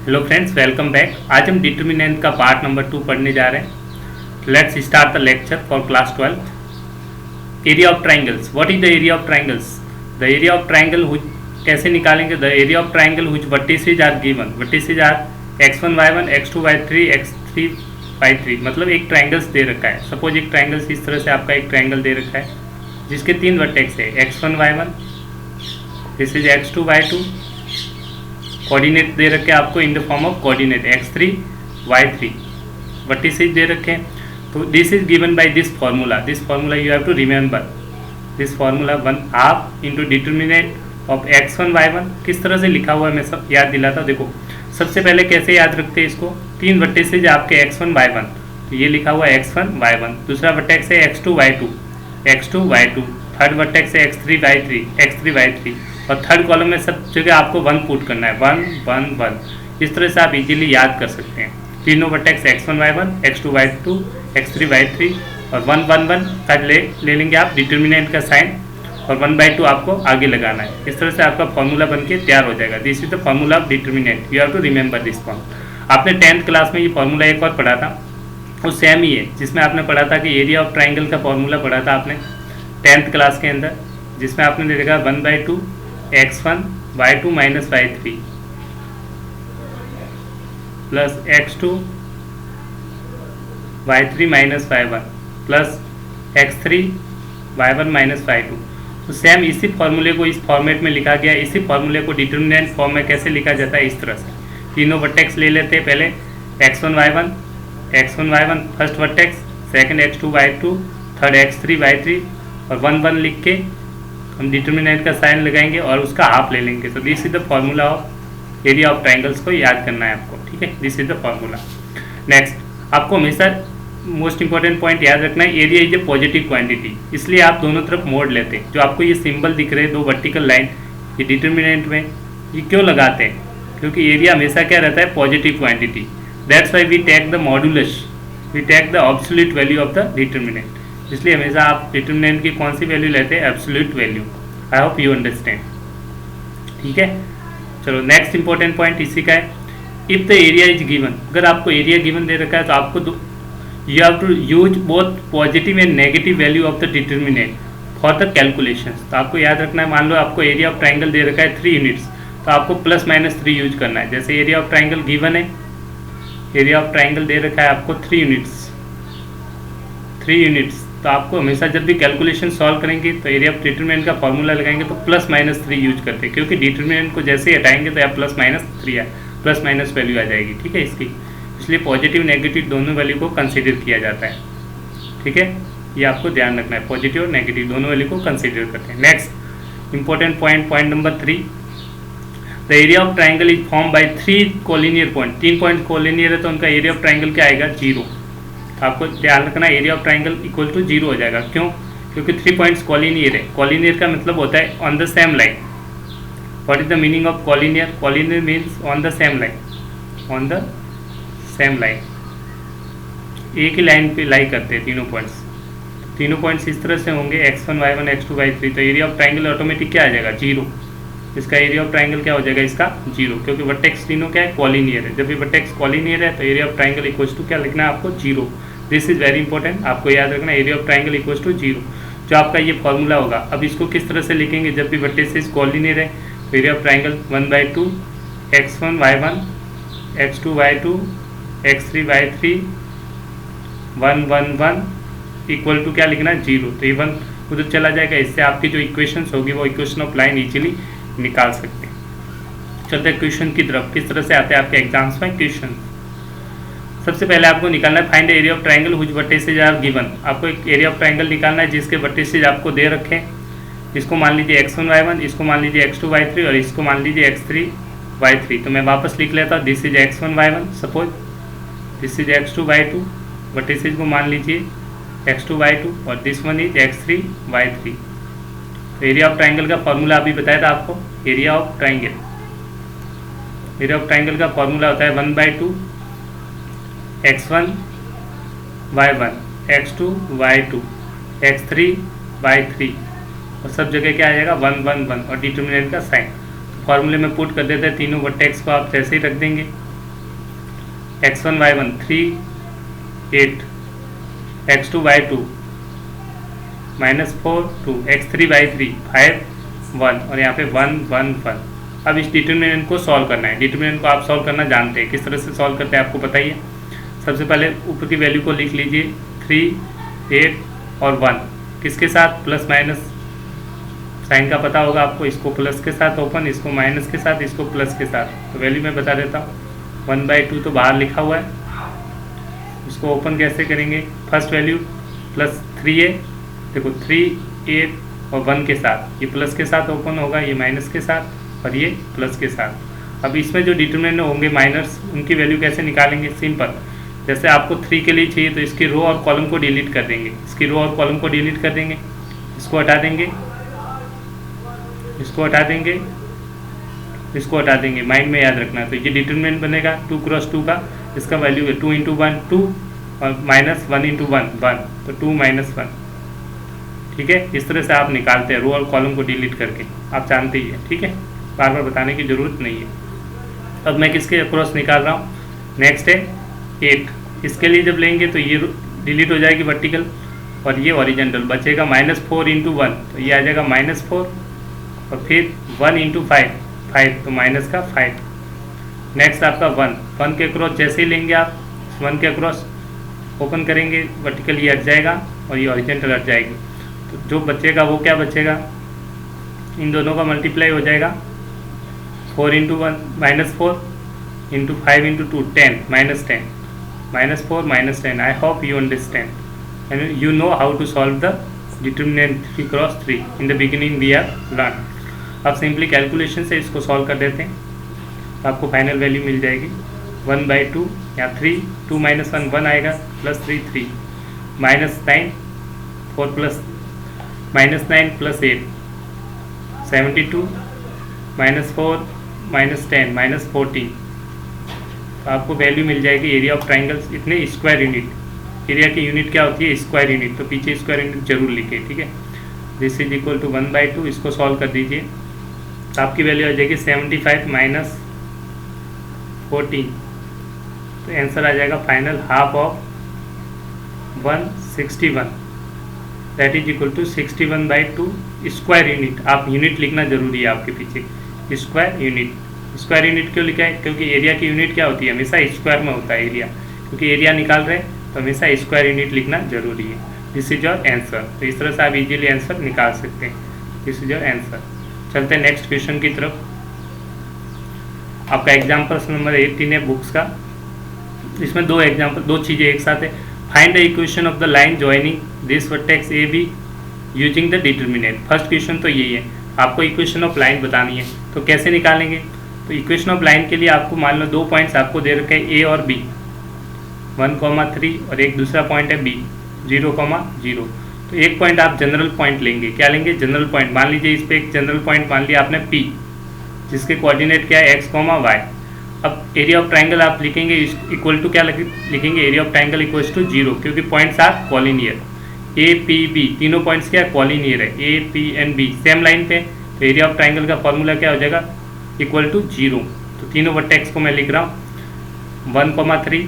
Hello friends, welcome back. आज हम determinant का पार्ट नंबर 2 पढ़ने जा रहे हैं। Let's start the lecture for class 12। Area of triangles. What is the area of triangles? The area of triangle कैसे निकालेंगे? The area of triangle which vertices are given. Vertices are x1 y1 x2 y3 x3 y3। मतलब एक triangles दे रखा है। Suppose एक triangles इस तरह से आपका एक ट्राइंगल दे रखा है जिसके 3 वर्टेक्स है x1 y1, this is x2 y2। Coordinate दे रखे हैं आपको in the form of coordinate x3 y3। Vertices दे रखे हैं। तो this is given by this formula. This formula you have to remember. This formula 1/2 into determinant of x1 y1। किस तरह से लिखा हुआ है मैं सब याद दिलाता हूँ। देखो सबसे पहले कैसे याद रखते हैं इसको। 3 वर्टिसेज आपके x1 y1, तो ये लिखा हुआ है x1 y1। दूसरा वर्टेक्स है x2 y2। थर्ड वर्टेक्स है x3 y3। और थर्ड कॉलम में सब जगह आपको 1 पुट करना है, 1 1 1। इस तरह से आप इजीली याद कर सकते हैं। तीनों vertex x1 y1 x2 y2 x3 y3 और 1 1 1 का ले लेंगे आप डिटर्मिनेंट का साइन, और 1/2 आपको आगे लगाना है। इस तरह से आपका फॉर्मूला बन के तैयार हो जाएगा। This is the formula of determinant. You have to remember this form. आपने 10th क्लास में ये फॉर्मूला एक और पढ़ा था, वो सेम ही है जिसमें आपने पढ़ा था कि एरिया ऑफ ट्राइंगल का फॉर्मूला पढ़ा था आपने 10th क्लास के अंदर, जिसमें आपने देखा 1/2 x1 y2 minus y3 plus x2 y3 minus y1 plus x3 y1 minus y2। तो सेम इसी फॉर्मूले को इस फॉर्मेट में लिखा गया। इसी फॉर्मूले को डिटर्मिनेंट फॉर्म में कैसे लिखा जाता है, इस तरह से। तीनों वर्टेक्स ले लेते हैं पहले x1 y1 first vertex, second x2 y2, third x3 y3 और 1 1 लिख के हम डिटर्मिनेंट का साइन लगाएंगे और उसका हाफ ले लेंगे। तो this is the formula of area of triangles को याद करना है आपको, ठीक है। This is the formula. Next आपको हमेशा मोस्ट इंपॉर्टेंट पॉइंट याद रखना है, area is a positive quantity. इसलिए आप दोनों तरफ मोड़ लेते हैं। जो आपको ये सिंबल दिख रहे हैं 2 वर्टिकल लाइन, ये डिटर्मिनेंट में ये क्यों लगाते हैं? क्योंकि एरिया हमेशा क्या रहता है, positive quantity. That's why we take the modulus, we take the absolute value of the determinant. इसलिए हमेशा आप डिटर्मिनेंट की कौन सी वैल्यू लेते हैं, absolute value. I hope you understand, ठीक है। चलो नेक्स्ट इंपॉर्टेंट पॉइंट इसी का है, if the area is given. अगर आपको एरिया गिवन दे रखा है तो आपको you have to use both positive and negative value of the determinant for the calculations. तो आपको याद रखना है, मान लो आपको एरिया ऑफ ट्राइंगल दे रखा है 3 यूनिट्स, तो आपको +-3 यूज करना है। जैसे एरिया ऑफ ट्राइंगल गिवन है, एरिया ऑफ ट्राइंगल दे रखा है आपको 3 यूनिट्स, तो आपको हमेशा जब भी कैलकुलेशन सॉल्व करेंगे तो एरिया ऑफ डिटर्मिनेंट का फॉर्मूला लगाएंगे तो +-3 यूज करते हैं, क्योंकि डिटर्मिनेंट को जैसे ही हटाएंगे तो यहाँ +-3 है, प्लस वैल्यू आ जाएगी, ठीक है इसकी। इसलिए पॉजिटिव नेगेटिव दोनों वैल्यू को कंसीडर किया जाता है, ठीक है। ये आपको ध्यान रखना है, पॉजिटिव और नेगेटिव दोनों वैल्यू को कंसीडर करते हैं। Next important point number 3, the area of triangle is form by 3 collinear point. 3 point collinear है तो उनका एरिया ऑफ ट्राइंगल क्या आएगा, 0। आपको ध्यान रखना है area of triangle equal to 0 हो जाएगा। क्यों? क्योंकि 3 पॉइंट्स कॉलिनियर है। कॉलिनियर का मतलब होता है on the same line. What is the meaning of collinear? Collinear means on the same line, on the same line, एक ही लाइन पे लाई करते हैं तीनों पॉइंट्स। तीनों पॉइंट्स इस तरह से होंगे x1 y1 x2 y3, तो एरिया ऑफ ट्राइंगल ऑटोमेटिक क्या आ जाएगा, 0। इसका एरिया ऑफ ट्राइंगल क्या हो जाएगा, इसका 0, क्योंकि वर्टेक्स तीनों क्या है, कॉलिनियर है। जब भी वर्टेक्स कॉलिनियर है तो area of triangle equals to क्या लिखना है आपको, 0। दिस इज वेरी इंपॉर्टेंट, आपको याद रखना area of triangle equals to 0, जो आपका ये फॉर्मूला होगा। अब इसको किस तरह से लिखेंगे, जब भी वर्टेक्सेस कॉलिनियर है तो area of triangle 1/2 x1 y1 x2 y2 x3 y3 1 1 1 equal to क्या लिखना है, 0। तो ये 1 उधर चला जाएगा। इससे आपकी जो इक्वेशंस होगी वो इक्वेशन ऑफ लाइन इजीली निकाल सकते हैं। चलते हैं क्वेश्चन की तरफ। किस तरह से आते हैं आपके एग्जाम्स में क्वेश्चन। सबसे पहले आपको निकालना है find area of triangle which vertices are given. आपको एक एरिया ऑफ ट्राइंगल निकालना है जिसके वर्टिसेज आपको दे रखे हैं। इसको मान लीजिए x1 y1, इसको मान लीजिए x2 y3 और इसको मान लीजिए x3 y3। तो मैं वापस लिख लेता हूँ, this is x1 y1, suppose this is x2 y2, vertices को मान लीजिए x2 y2 और this one is x3 y3। तो एरिया ऑफ ट्राइंगल का फॉर्मूला अभी बताया था आपको। एरिया ऑफ ट्राइंगल का फॉर्मूला होता है 1/2 x1 y1 x2 y2 x3 y3 और सब जगह क्या आ जाएगा, 1 1 1 और डिटर्मिनेंट का साइन। फॉर्मूले में पुट कर देते हैं, तीनों वर्टेक्स को आप जैसे ही रख देंगे x1 y1 3 8, x2 y2 -4 2, x3 y3 5 1 और यहाँ पे 1 1 1। अब इस डिटरमिनेंट को सॉल्व करना है। डिटरमिनेंट को आप सॉल्व करना जानते हैं, किस तरह से सॉल्व करते हैं आपको पता ही है। सबसे पहले ऊपर की वैल्यू को लिख लीजिए 3 8 और 1 किसके साथ, प्लस माइनस साइन का पता होगा आपको। इसको प्लस के साथ ओपन, इसको माइनस के साथ, इसको प्लस के साथ। तो वैल्यू मैं बता देता हूँ, 1/2 तो बाहर लिखा हुआ है, इसको ओपन कैसे करेंगे। फर्स्ट वैल्यू प्लस 3a, देखो 3 8 और 1 के साथ, ये प्लस के साथ ओपन होगा, ये माइनस के साथ और ये प्लस के साथ। अब इसमें जो डिटरमिनेंट होंगे माइनस, उनकी वैल्यू कैसे निकालेंगे, सिंपल। जैसे आपको 3 के लिए चाहिए तो इसकी रो और कॉलम को डिलीट कर देंगे, इसकी रो और कॉलम को डिलीट कर देंगे, इसको हटा देंगे, इसको हटा देंगे, इसको हटा देंगे, माइंड में याद रखना। तो ये डिटरमिनेंट बनेगा 2 क्रॉस 2 का, इसका वैल्यू है 2 × 1 2 और माइनस 1 × 1 1, तो 2 - 1। ठीक है, इस तरह से आप निकालते हैं रो और कॉलम को डिलीट करके, आप जानते ही हैं। ठीक है, बार बार बताने की ज़रूरत नहीं है। अब मैं किसके अक्रॉस निकाल रहा हूँ, नेक्स्ट है 8। इसके लिए जब लेंगे तो ये डिलीट हो जाएगी वर्टिकल और ये हॉरिजॉन्टल, बचेगा -4 × 1, तो ये आ जाएगा -4 और फिर 1 × 5 5, तो माइनस का 5। नेक्स्ट आपका 1 के अक्रॉस जैसे ही लेंगे आप 1 के अक्रॉस ओपन करेंगे, वर्टिकल ये हट जाएगा और ये हॉरिजॉन्टल हट जाएगी। तो जो बचेगा वो क्या बचेगा, इन दोनों का मल्टीप्लाई हो जाएगा, 4 × 1 -4 × 5 × 2 10 -10 -4 -10। I hope you understand and you know how to solve the determinant 3 cross 3। In the beginning we have learn. अब सिंपली कैलकुलेशन से इसको सॉल्व कर देते हैं, आपको फाइनल वैल्यू मिल जाएगी 1/2 या 3 2 - 1 1 आएगा, +3 3 -9 4 प्लस -9 + 8 72 -4 -10 -14। तो आपको वैल्यू मिल जाएगी एरिया ऑफ ट्राइंगल्स इतने स्क्वायर यूनिट। एरिया की यूनिट क्या होती है, स्क्वायर यूनिट, तो पीछे स्क्वायर यूनिट जरूर लिखे। ठीक है, दिस इज इक्वल टू 1/2। इसको सॉल्व कर दीजिए तो आपकी वैल्यू आ जाएगी 75 - 14, तो आंसर आ जाएगा final half of 161, that is equal to 61/2 square unit. आप यूनिट लिखना जरूरी है आपके पीछे, स्क्वायर यूनिट। स्क्वायर यूनिट क्यों लिखा है, क्योंकि एरिया की यूनिट क्या होती है, हमेशा स्क्वायर में होता है एरिया, क्योंकि एरिया निकाल रहे हैं तो हमेशा स्क्वायर यूनिट लिखना जरूरी है। This is your answer. तो इस तरह से आप इजीली आंसर निकाल सकते हैं। This is your answer. चलते हैं नेक्स्ट क्वेश्चन की तरफ। आपका एग्जाम्पल नंबर 18 है बुक्स का। इसमें दो चीज़ें एक साथ है। Find the equation of the line joining this vertex A be using the determinant. First question तो यही है, आपको इक्वेशन ऑफ लाइन बतानी है। तो कैसे निकालेंगे, तो इक्वेशन ऑफ लाइन के लिए आपको मान लो 2 पॉइंट्स आपको दे रखे हैं ए और बी, 1,3 और एक दूसरा पॉइंट है बी 0,0। तो एक पॉइंट आप जनरल पॉइंट लेंगे। क्या लेंगे, जनरल पॉइंट। मान लीजिए इस पे एक जनरल पॉइंट मान लिया आपने P, जिसके कोऑर्डिनेट क्या है x, y। अब एरिया ऑफ ट्राइंगल आप लिखेंगे इक्वल टू क्या लिखेंगे, area of triangle equals to 0, क्योंकि points are collinear. A P B तीनों पॉइंट्स क्या है, कॉलिनियर है। A P and B same line पे, तो एरिया ऑफ ट्राइंगल का फॉर्मूला क्या हो जाएगा, इक्वल टू 0। तो तीनों वर्टेक्स को मैं लिख रहा हूँ 1,3,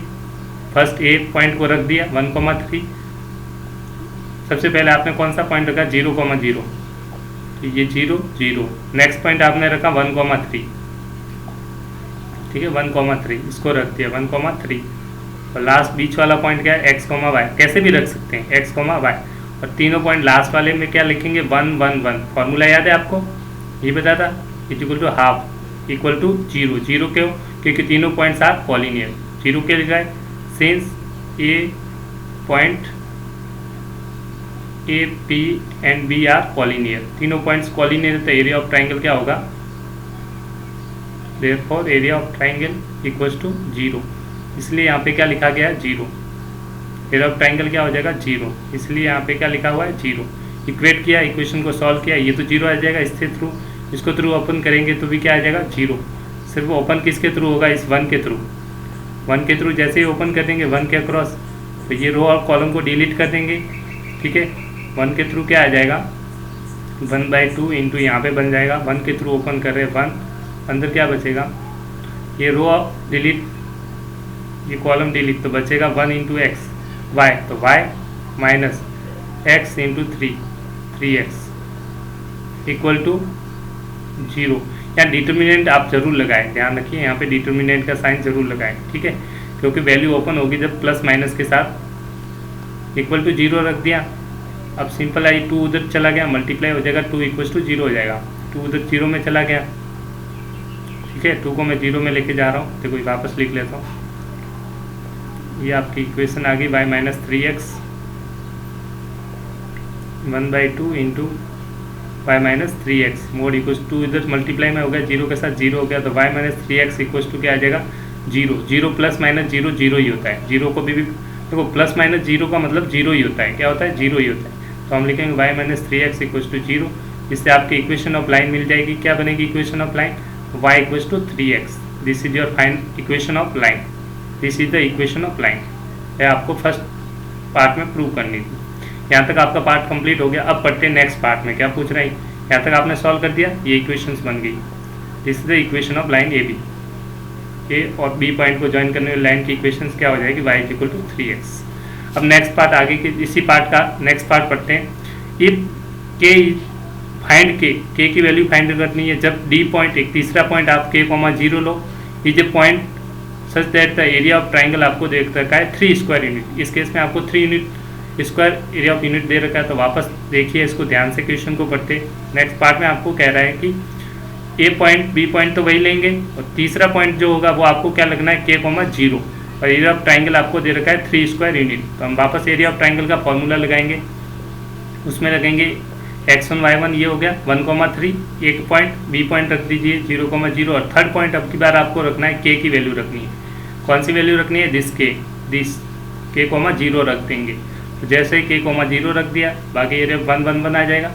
फर्स्ट ए पॉइंट को रख दिया 1,3। सबसे पहले आपने कौन सा पॉइंट रखा, 0,0, तो ये 0 0। नेक्स्ट पॉइंट आपने रखा 1,3, ठीक है 1,3, इसको रख दिया 1,3। और लास्ट बीच वाला पॉइंट क्या है, x, y। कैसे भी रख सकते हैं x, y। और तीनों पॉइंट लास्ट वाले में क्या लिखेंगे 1 1 1। फॉर्मूला याद है आपको, ये बता था, equal to half equal to 0 0। क्यों, क्योंकि तीनों पॉइंट्स आर कॉलिनियर। 0 के लिखा है since A point A P and B are collinear. तीनों पॉइंट्स कॉलिनियर, तो एरिया ऑफ ट्राइंगल क्या होगा, therefore area of triangle equals to 0। इसलिए यहाँ पे क्या लिखा गया है 0। एरिया ऑफ ट्राइंगल क्या हो जाएगा 0, इसलिए यहाँ पे क्या लिखा हुआ है 0। इक्वेट किया, इक्वेशन को सॉल्व किया, ये तो 0 आ जाएगा इसके थ्रू। इसको थ्रू ओपन करेंगे तो भी क्या आ जाएगा 0। सिर्फ ओपन किसके थ्रू होगा, इस 1 के थ्रू। 1 के थ्रू जैसे ही ओपन कर देंगे 1 के अक्रॉस, तो ये रो और कॉलम को डिलीट कर देंगे। ठीक है, 1 के थ्रू क्या आ जाएगा 1/2 इंटू यहाँ पे बन जाएगा। 1 के थ्रू ओपन कर रहे हैं 1, अंदर क्या बचेगा, ये रो डिलीट ये कॉलम डिलीट, तो बचेगा 1 इंटू एक्स वाई, तो Y minus X into 3x equal to 0। यहाँ डिटर्मिनेंट आप जरूर लगाएं, ध्यान रखिए यहाँ पे डिटर्मिनेंट का साइन जरूर लगाएं, ठीक है, क्योंकि वैल्यू ओपन होगी जब प्लस माइनस के साथ। इक्वल टू 0 रख दिया, अब सिंपल आई 2 उधर चला गया, मल्टीप्लाई हो जाएगा, 2 इक्वल टू 0 हो जाएगा, 2 उधर 0 में चला गया, ठीक है, 2 को मैं 0 में लेके जा रहा हूँ, देखो वापस लिख लेता हूँ। ये आपकी इक्वेशन आ गई y minus 3x 1/2 into Y minus 3x mod equal 2, इधर मल्टीप्लाई में हो गया 0 के साथ 0 हो गया, तो y minus 3x equal to क्या आ जाएगा 0। 0 प्लस माइनस 0 0 ही होता है, 0 को भी देखो प्लस माइनस 0 का मतलब 0 ही होता है, क्या होता है 0 ही होता है। तो हम लिखेंगे y minus 3x equal to 0, इससे आपकी इक्वेशन ऑफ लाइन मिल जाएगी। क्या बनेगी equation of line, y equal to 3x, this is your final equation of line, this is the equation of line. यह आपको फर्स्ट पार्ट में प्रूव करनी थी। यहाँ तक आपका पार्ट कंप्लीट हो गया। अब पढ़ते हैं नेक्स्ट पार्ट में क्या पूछ रहा है। यहाँ तक आपने सॉल्व कर दिया, ये इक्वेशंस बन गई, this is the equation of line A B. A और बी पॉइंट को ज्वाइन करने वाली लाइन की इक्वेशंस क्या हो जाएगी, y इक्वल टू 3x। अब नेक्स्ट पार्ट आगे के इसी पार्ट का नेक्स्ट पार्ट पढ़ते हैं। इफ के फाइंड के की वैल्यू फाइंड करनी है जब डी पॉइंट, एक तीसरा पॉइंट आप k, 0 लो, ये जो point such that the area of triangle आपको दे रखा है 3 स्क्वायर यूनिट। इस केस में आपको 3 unit square area of unit दे रखा है। तो वापस देखिए इसको ध्यान से क्वेश्चन को पढ़ते। नेक्स्ट पार्ट में आपको कह रहा है कि ए पॉइंट बी पॉइंट तो वही लेंगे और तीसरा पॉइंट जो होगा वो आपको क्या लगना है k, 0 और एरिया ऑफ ट्राइंगल आपको दे रखा है 3 स्क्वायर यूनिट। तो हम वापस एरिया ऑफ ट्राइंगल का फॉर्मूला लगाएंगे, उसमें लगेंगे x1 y1 ये हो गया 1, 3, एक पॉइंट बी पॉइंट रख दीजिए 0, 0 और थर्ड पॉइंट अब की बार आपको रखना है k की वैल्यू रखनी है। कौन सी वैल्यू रखनी है, दिस k, k, 0 रख देंगे। तो जैसे ही k, 0 रख दिया, बाकी एरिया 1, 1, 1 आ जाएगा।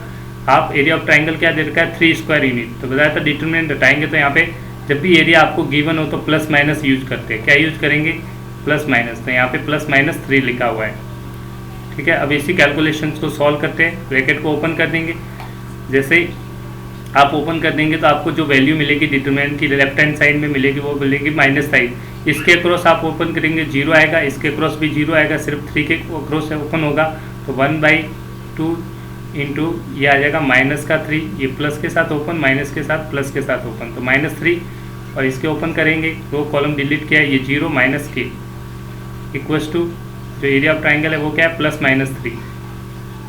आप एरिया ऑफ ट्राइंगल क्या दे रखा है 3 स्क्वायर यूनिट। तो बताया था डिटरमिनेंट हटाएंगे तो यहाँ पे जब भी एरिया आपको गिवन हो तो प्लस माइनस यूज करते हैं। क्या यूज करेंगे, प्लस माइनस। तो यहाँ पे प्लस माइनस 3 लिखा हुआ है, ठीक है। अब इसी कैलकुलेशन को सॉल्व करते हैं। ब्रैकेट को ओपन कर देंगे, जैसे ही आप ओपन कर देंगे तो आपको जो वैल्यू मिलेगी डिटरमिनेंट की लेफ्ट हैंड साइड में मिलेगी, वो मिलेगी माइनस साइन। इसके क्रॉस आप ओपन करेंगे 0 आएगा, इसके क्रॉस भी 0 आएगा, सिर्फ 3 के क्रॉस ओपन होगा तो 1/2 इंटू ये आ जाएगा माइनस का 3, ये प्लस के साथ ओपन, माइनस के साथ प्लस के साथ ओपन, तो -3 और इसके ओपन करेंगे, रो कॉलम डिलीट किया है, ये 0 माइनस k इक्वल्स टू जो एरिया ऑफ ट्राइंगल है वो क्या है +-3,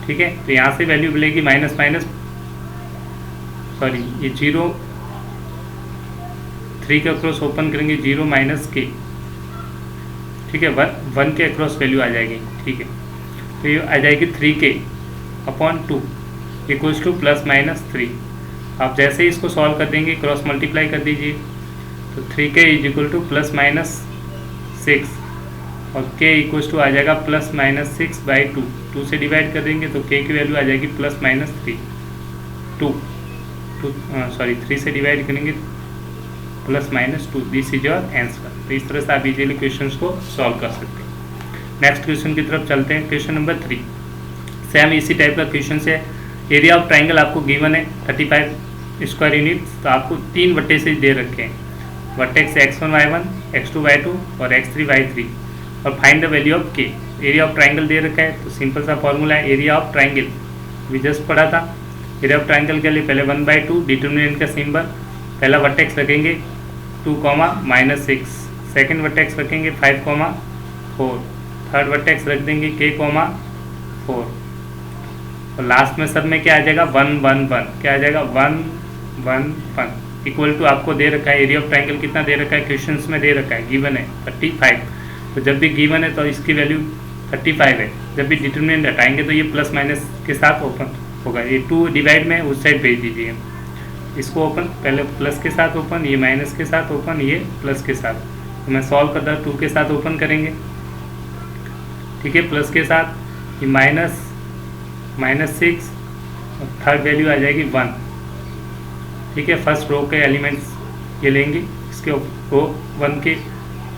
ठीक है। तो यहाँ से वैल्यू मिलेगी ये 0 3 के अक्रॉस ओपन करेंगे 0 -k, ठीक है, 1 के अक्रॉस वैल्यू आ जाएगी, ठीक है। तो ये आ जाएगी 3k/2 इक्वल्स टू +-3। आप जैसे ही इसको सॉल्व कर देंगे क्रॉस मल्टीप्लाई कर दीजिए तो 3k = +-6 और k इक्वल्स टू आ जाएगा +-6/2। 2 से डिवाइड कर देंगे तो k की वैल्यू आ जाएगी +-3 3 से डिवाइड करेंगे +-2, दिस इज योर आंसर। तो इस तरह से आप इजीली क्वेश्चंस को सॉल्व कर सकते हैं। नेक्स्ट क्वेश्चन की तरफ चलते हैं। क्वेश्चन नंबर 3 सेम इसी टाइप का क्वेश्चन है। एरिया ऑफ ट्राइंगल आपको गिवन है 35 स्क्वायर यूनिट। तो आपको 3 वर्टेसेस दे रखे हैं, vertex x1 y1, x2 y2 और x3 y3 और find the value of k। Area of triangle दे रखा है तो सिंपल सा फॉर्मूला है एरिया ऑफ ट्राइंगल, भी जस्ट पढ़ा था। एरिया ऑफ ट्राइंगल के लिए पहले 1/2 डिटरमिनेंट का सिंबल, पहला वर्टेक्स रखेंगे 2, -6, सेकेंड वर्टेक्स रखेंगे 5, 4, थर्ड वर्टेक्स रख देंगे k, 4 और लास्ट में सब में क्या आ जाएगा 1, 1, 1, क्या आ जाएगा 1, 1, 1 इक्वल टू आपको दे रखा है एरिया ऑफ ट्राइंगल कितना दे रखा है, क्वेश्चंस में दे रखा है, गिवन है 35। तो जब भी गिवन है तो इसकी वैल्यू 35 है। जब भी डिटरमिनेंट हटाएंगे तो ये प्लस माइनस के साथ ओपन होगा, ये 2 डिवाइड में उस साइड भेज दीजिए। इसको ओपन, पहले प्लस के साथ ओपन, ये माइनस के साथ ओपन, ये प्लस के साथ। तो मैं सॉल्व करता हूँ, 2 के साथ ओपन करेंगे, ठीक है, प्लस के साथ ये -6 और थर्ड वैल्यू आ जाएगी 1, ठीक है। फर्स्ट रो के एलिमेंट्स ये लेंगे, इसके रो 1 के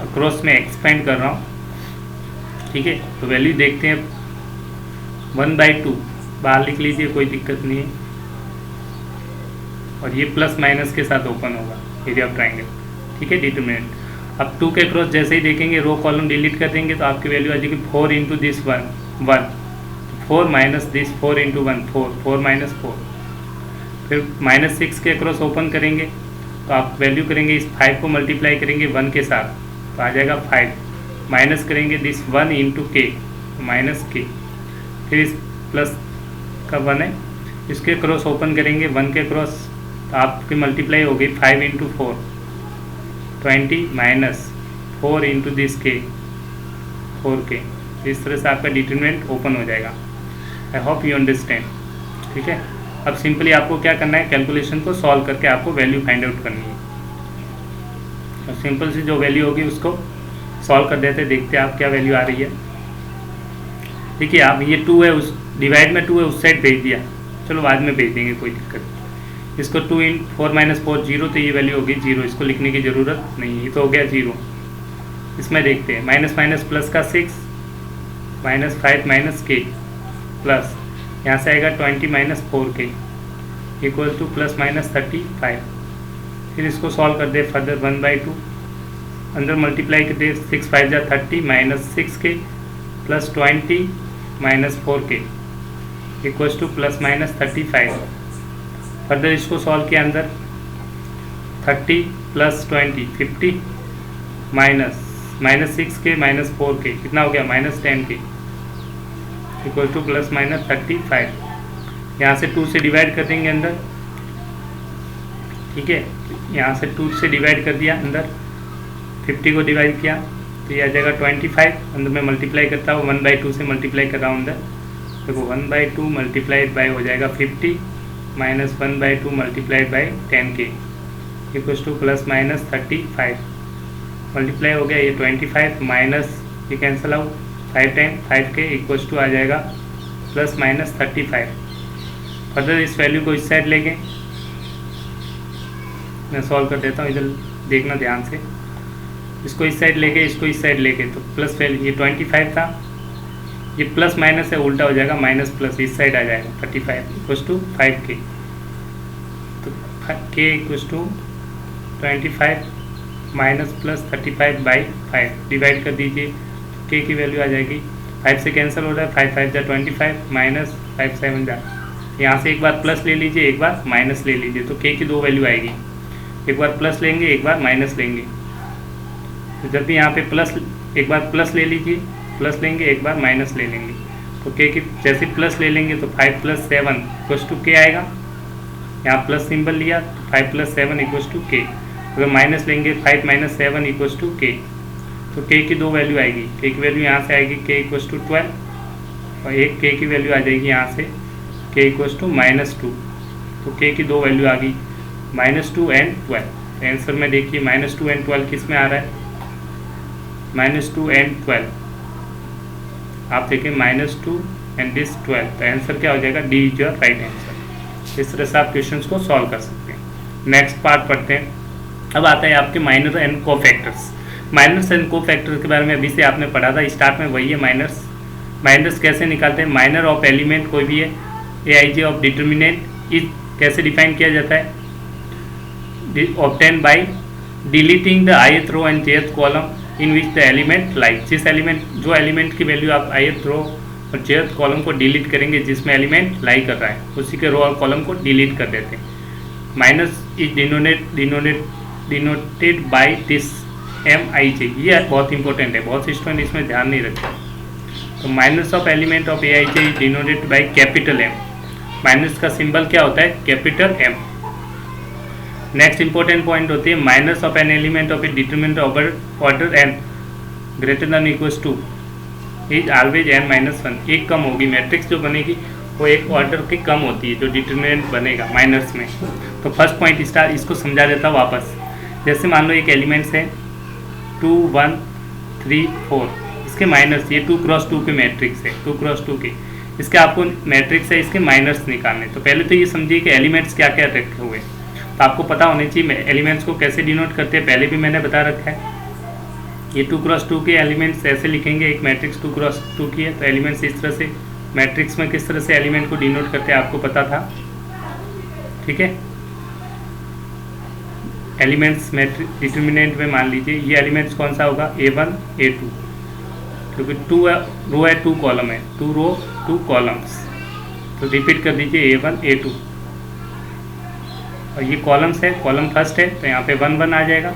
अक्रॉस में एक्सपेंड कर रहा हूँ, ठीक है। तो वैल्यू देखते हैं 1/2 बाहर लिख लीजिए, कोई दिक्कत नहीं है। और ये प्लस माइनस के साथ ओपन होगा एरिया ऑफ ट्राइंगल, ठीक है, डिटरमिनेंट। अब 2 के क्रॉस जैसे ही देखेंगे रो कॉलम डिलीट कर देंगे तो आपकी वैल्यू आ जाएगी 4 into this 1 1, 4 minus this 4 into 1 4, 4 minus 4। फिर -6 के क्रॉस ओपन करेंगे तो आप वैल्यू करेंगे इस 5 को मल्टीप्लाई करेंगे 1 के साथ तो आ जाएगा 5, माइनस करेंगे दिस 1 इंटू के माइनस के, फिर इस प्लस का 1 है इसके क्रॉस ओपन करेंगे 1 के क्रॉस तो आपकी मल्टीप्लाई हो गई 5 इंटू 4 20 माइनस 4 इंटू दिस के 4k। इस तरह से आपका डिटरमिनेंट ओपन हो जाएगा। आई होप यू अंडरस्टैंड। ठीक है, अब सिंपली आपको क्या करना है, कैलकुलेशन को सॉल्व करके आपको वैल्यू फाइंड आउट करनी है। और सिंपल सी जो वैल्यू होगी उसको सॉल्व कर देते, देखते आप क्या वैल्यू आ रही है। देखिए आप ये 2 है, उस डिवाइड में 2 है, उस साइड भेज दिया, चलो बाद में भेज देंगे, कोई दिक्कत नहीं। इसको 2 इन 4 माइनस 4 0, तो ये वैल्यू होगी 0, इसको लिखने की ज़रूरत नहीं है, ये तो हो गया 0। इसमें देखते हैं माइनस माइनस प्लस का 6 माइनस 5 माइनस के प्लस यहाँ से आएगा 20 minus 4k equal to plus minus 35। फिर इसको सॉल्व कर दे फर्दर 1/2, अंदर मल्टीप्लाई कर दे 6 5 जा 30 minus 6k plus 20 minus 4k equals to plus minus 35। Further इसको सॉल्व किया, अंदर 30 plus 20 50 minus 6k minus 4k कितना हो गया minus 10k equal to plus minus 35। यहाँ से 2 से डिवाइड कर देंगे अंदर, ठीक है, यहाँ से 2 से डिवाइड कर दिया, अंदर 50 को डिवाइड किया तो ये आ जाएगा 25, अंदर मैं मल्टीप्लाई करता हूँ 1/2 से मल्टीप्लाई कर रहा हूँ अंदर, देखो 1/2 मल्टीप्लाइड बाई हो जाएगा 50 minus 1/2 multiplied by 10k equals to plus minus 35। Multiply हो गया ये 25 माइनस ये cancel out 5 time 5k equals to आ जाएगा प्लस माइनस 35। फर्दर इस वैल्यू को इस साइड लेंगे, मैं सॉल्व कर देता हूँ, इधर देखना ध्यान से, इसको इस साइड लेके इसको इस साइड लेके तो प्लस वैल्यू ये 25 था, ये प्लस माइनस से उल्टा हो जाएगा माइनस प्लस, इस साइड आ जाएगा 35 इक्वल्स टू 5k, तो k equals to 25 minus plus 35/5 divide कर दीजिए, k की वैल्यू आ जाएगी 5 से कैंसिल हो रहा है 5 5 जा 25 माइनस 5 7 जा, यहाँ से एक बार प्लस ले लीजिए एक बार माइनस ले लीजिए, तो k की 2 वैल्यू आएगी, एक बार प्लस लेंगे एक बार माइनस लेंगे। तो जब भी यहाँ पे प्लस एक बार प्लस ले लीजिए, प्लस लेंगे एक बार माइनस ले लेंगे, तो k की जैसे प्लस ले लेंगे तो 5 + 7 इक्वल्स टू k आएगा, यहाँ प्लस सिंबल लिया तो 5 + 7 इक्वल्स टू k। अगर माइनस लेंगे 5 - 7 इक्वल्स टू k, तो k की 2 वैल्यू आएगी, k की वैल्यू यहाँ से आएगी k इक्वल्स टू 12 और एक k की वैल्यू आ जाएगी यहाँ से k इक्वल्स टू -2, तो k की 2 वैल्यू आ गई -2 and 12। तो आंसर में देखिए -2 and 12 किस में आ रहा है, -2 and 12, आप देखिए -2 and this 12, तो आंसर क्या हो जाएगा, D is your right answer. इस तरह से आप क्वेश्चंस को सॉल्व कर सकते हैं। नेक्स्ट पार्ट पढ़ते हैं। अब आता है आपके minor and cofactors. Minors and cofactors के बारे में अभी से आपने पढ़ा था, स्टार्ट में वही है माइनर्स। माइनर्स कैसे निकालते हैं, माइनर ऑफ एलिमेंट कोई भी है, एआईजे ऑफ डिटर्मिनेंट इज कैसे डिफाइन किया जाता है, obtain by deleting the ith row and jth column in which the element like. जिस एलिमेंट जो एलिमेंट की वैल्यू आप ith रो और jth कॉलम को डिलीट करेंगे जिसमें एलिमेंट लाई कर रहा है, उसी के रो और कॉलम को डिलीट कर देते हैं। Minus is denoted by this MIJ, ये बहुत इंपॉर्टेंट है, बहुत से स्टूडेंट इसमें ध्यान नहीं रखते। तो minus of element of AIJ is denoted by capital M। Minus का सिंबल क्या होता है, capital M। Next important point होती है minus of an element of A determinant order n greater than equals two is always n-1। एक कम होगी, matrix जो बनेगी वो एक ऑर्डर की कम होती है जो डिटरमिनेंट बनेगा माइनस में। तो फर्स्ट पॉइंट स्टार इसको समझा देता हूँ वापस। जैसे मान लो एक एलिमेंट्स है 2 1 3 4, इसके माइनस, ये 2 × 2 के मैट्रिक्स है, 2 × 2 के, इसके आपको मैट्रिक्स है, इसके माइनस निकालने। तो पहले तो ये समझिए कि एलिमेंट्स क्या क्या रखे हुए हैं, तो आपको पता होना चाहिए एलिमेंट्स को कैसे डिनोट करते हैं, पहले भी मैंने बता रखा है। ये 2 × 2 के एलिमेंट्स ऐसे लिखेंगे, एक मैट्रिक्स 2 × 2 की है, तो एलिमेंट्स इस तरह से, मैट्रिक्स में किस तरह से एलिमेंट को डिनोट करते हैं आपको पता था, ठीक है। एलिमेंट्स में डिटर्मिनेंट में मान लीजिए ये एलिमेंट्स कौन सा होगा, A1 A2, क्योंकि 2 रो है 2 कॉलम है, 2 रो 2 कॉलम्स, तो रिपीट कर दीजिए A1 A2। और ये कॉलम्स है, कॉलम फर्स्ट है तो यहाँ पे 1 1 आ जाएगा,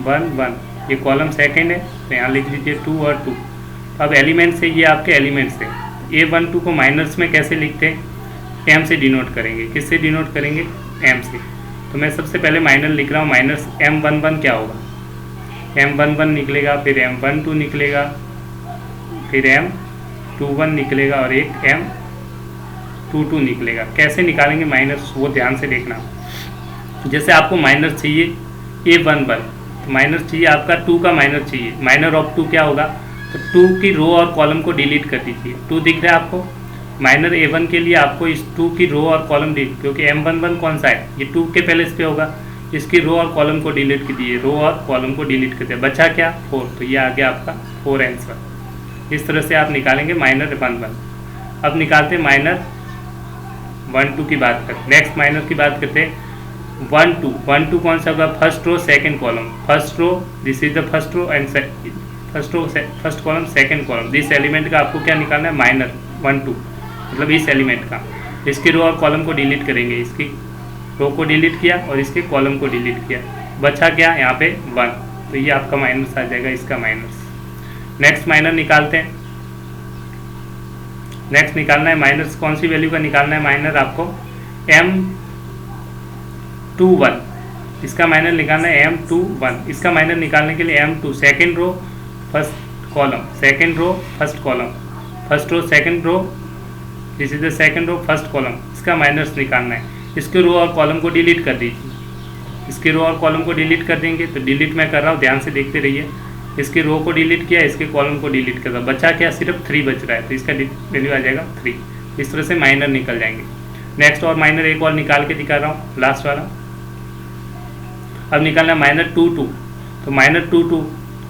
1 1। ये कॉलम सेकंड है तो यहाँ लिख दीजिए 2 और 2। अब एलिमेंट्स है, ये आपके एलिमेंट्स है। A12 को माइनर्स में कैसे लिखते हैं, M से डिनोट करेंगे। किससे डिनोट करेंगे, M से। तो मैं सबसे पहले माइनर लिख रहा हूँ, माइनस M11 क्या होगा, M11 निकलेगा, फिर M12 निकलेगा, फिर M21 निकलेगा और एक M22 निकलेगा। कैसे निकालेंगे माइनस, वो ध्यान से देखना। जैसे आपको माइनस चाहिए A11, तो माइनस चाहिए आपका 2 का माइनस चाहिए, माइनर ऑफ 2 क्या होगा, तो 2 की रो और कॉलम को डिलीट कर दीजिए। 2 दिख रहा है आपको, माइनर A1 के लिए आपको इस 2 की रो और कॉलम डिलीट, क्योंकि M11 कौन सा है, ये 2 के पहले इस पे होगा, इसकी रो और कॉलम को डिलीट कर दिए, रो और कॉलम को डिलीट कर दिया, बचा क्या 4, तो ये आ गया आपका 4 आंसर। इस तरह से आप निकालेंगे माइनर 11। अब निकालते हैं माइनर 1 2 की बात करते हैं। नेक्स्ट माइनर की बात करते हैं 1 2। 1 2 कौन सा होगा, first row second column, first row this is the first row and first row first column second column. This element का आपको क्या निकालना है, माइनर 1 2, मतलब इस एलिमेंट का। इसकी रो और कॉलम को डिलीट करेंगे, इसकी रो को डिलीट किया और इसके कॉलम को डिलीट किया, बचा क्या यहाँ पे 1, तो ये आपका माइनस आ जाएगा, इसका माइनस। नेक्स्ट माइनर निकालते हैं। नेक्स्ट निकालना है माइनस, कौन सी वैल्यू का निकालना है माइनर आपको, M21, इसका माइनर निकालना है M21। इसका माइनर निकालने के लिए M2 second row first column, second row first column, first row second row, this is the second row first column, इसका माइनस निकालना है। इसके रो और कॉलम को डिलीट कर दीजिए, इसके रो और कॉलम को डिलीट कर देंगे, तो डिलीट मैं कर रहा हूँ, ध्यान से देखते रहिए। इसके रो को डिलीट किया, इसके कॉलम को डिलीट कर रहा, बचा क्या, सिर्फ 3 बच रहा है, तो इसका वैल्यू आ जाएगा 3। इस तरह से माइनर निकल जाएंगे। नेक्स्ट और माइनर एक और निकाल के दिखा रहा हूँ, लास्ट वाला। अब निकालना है माइनर 2 2, तो माइनर 2 2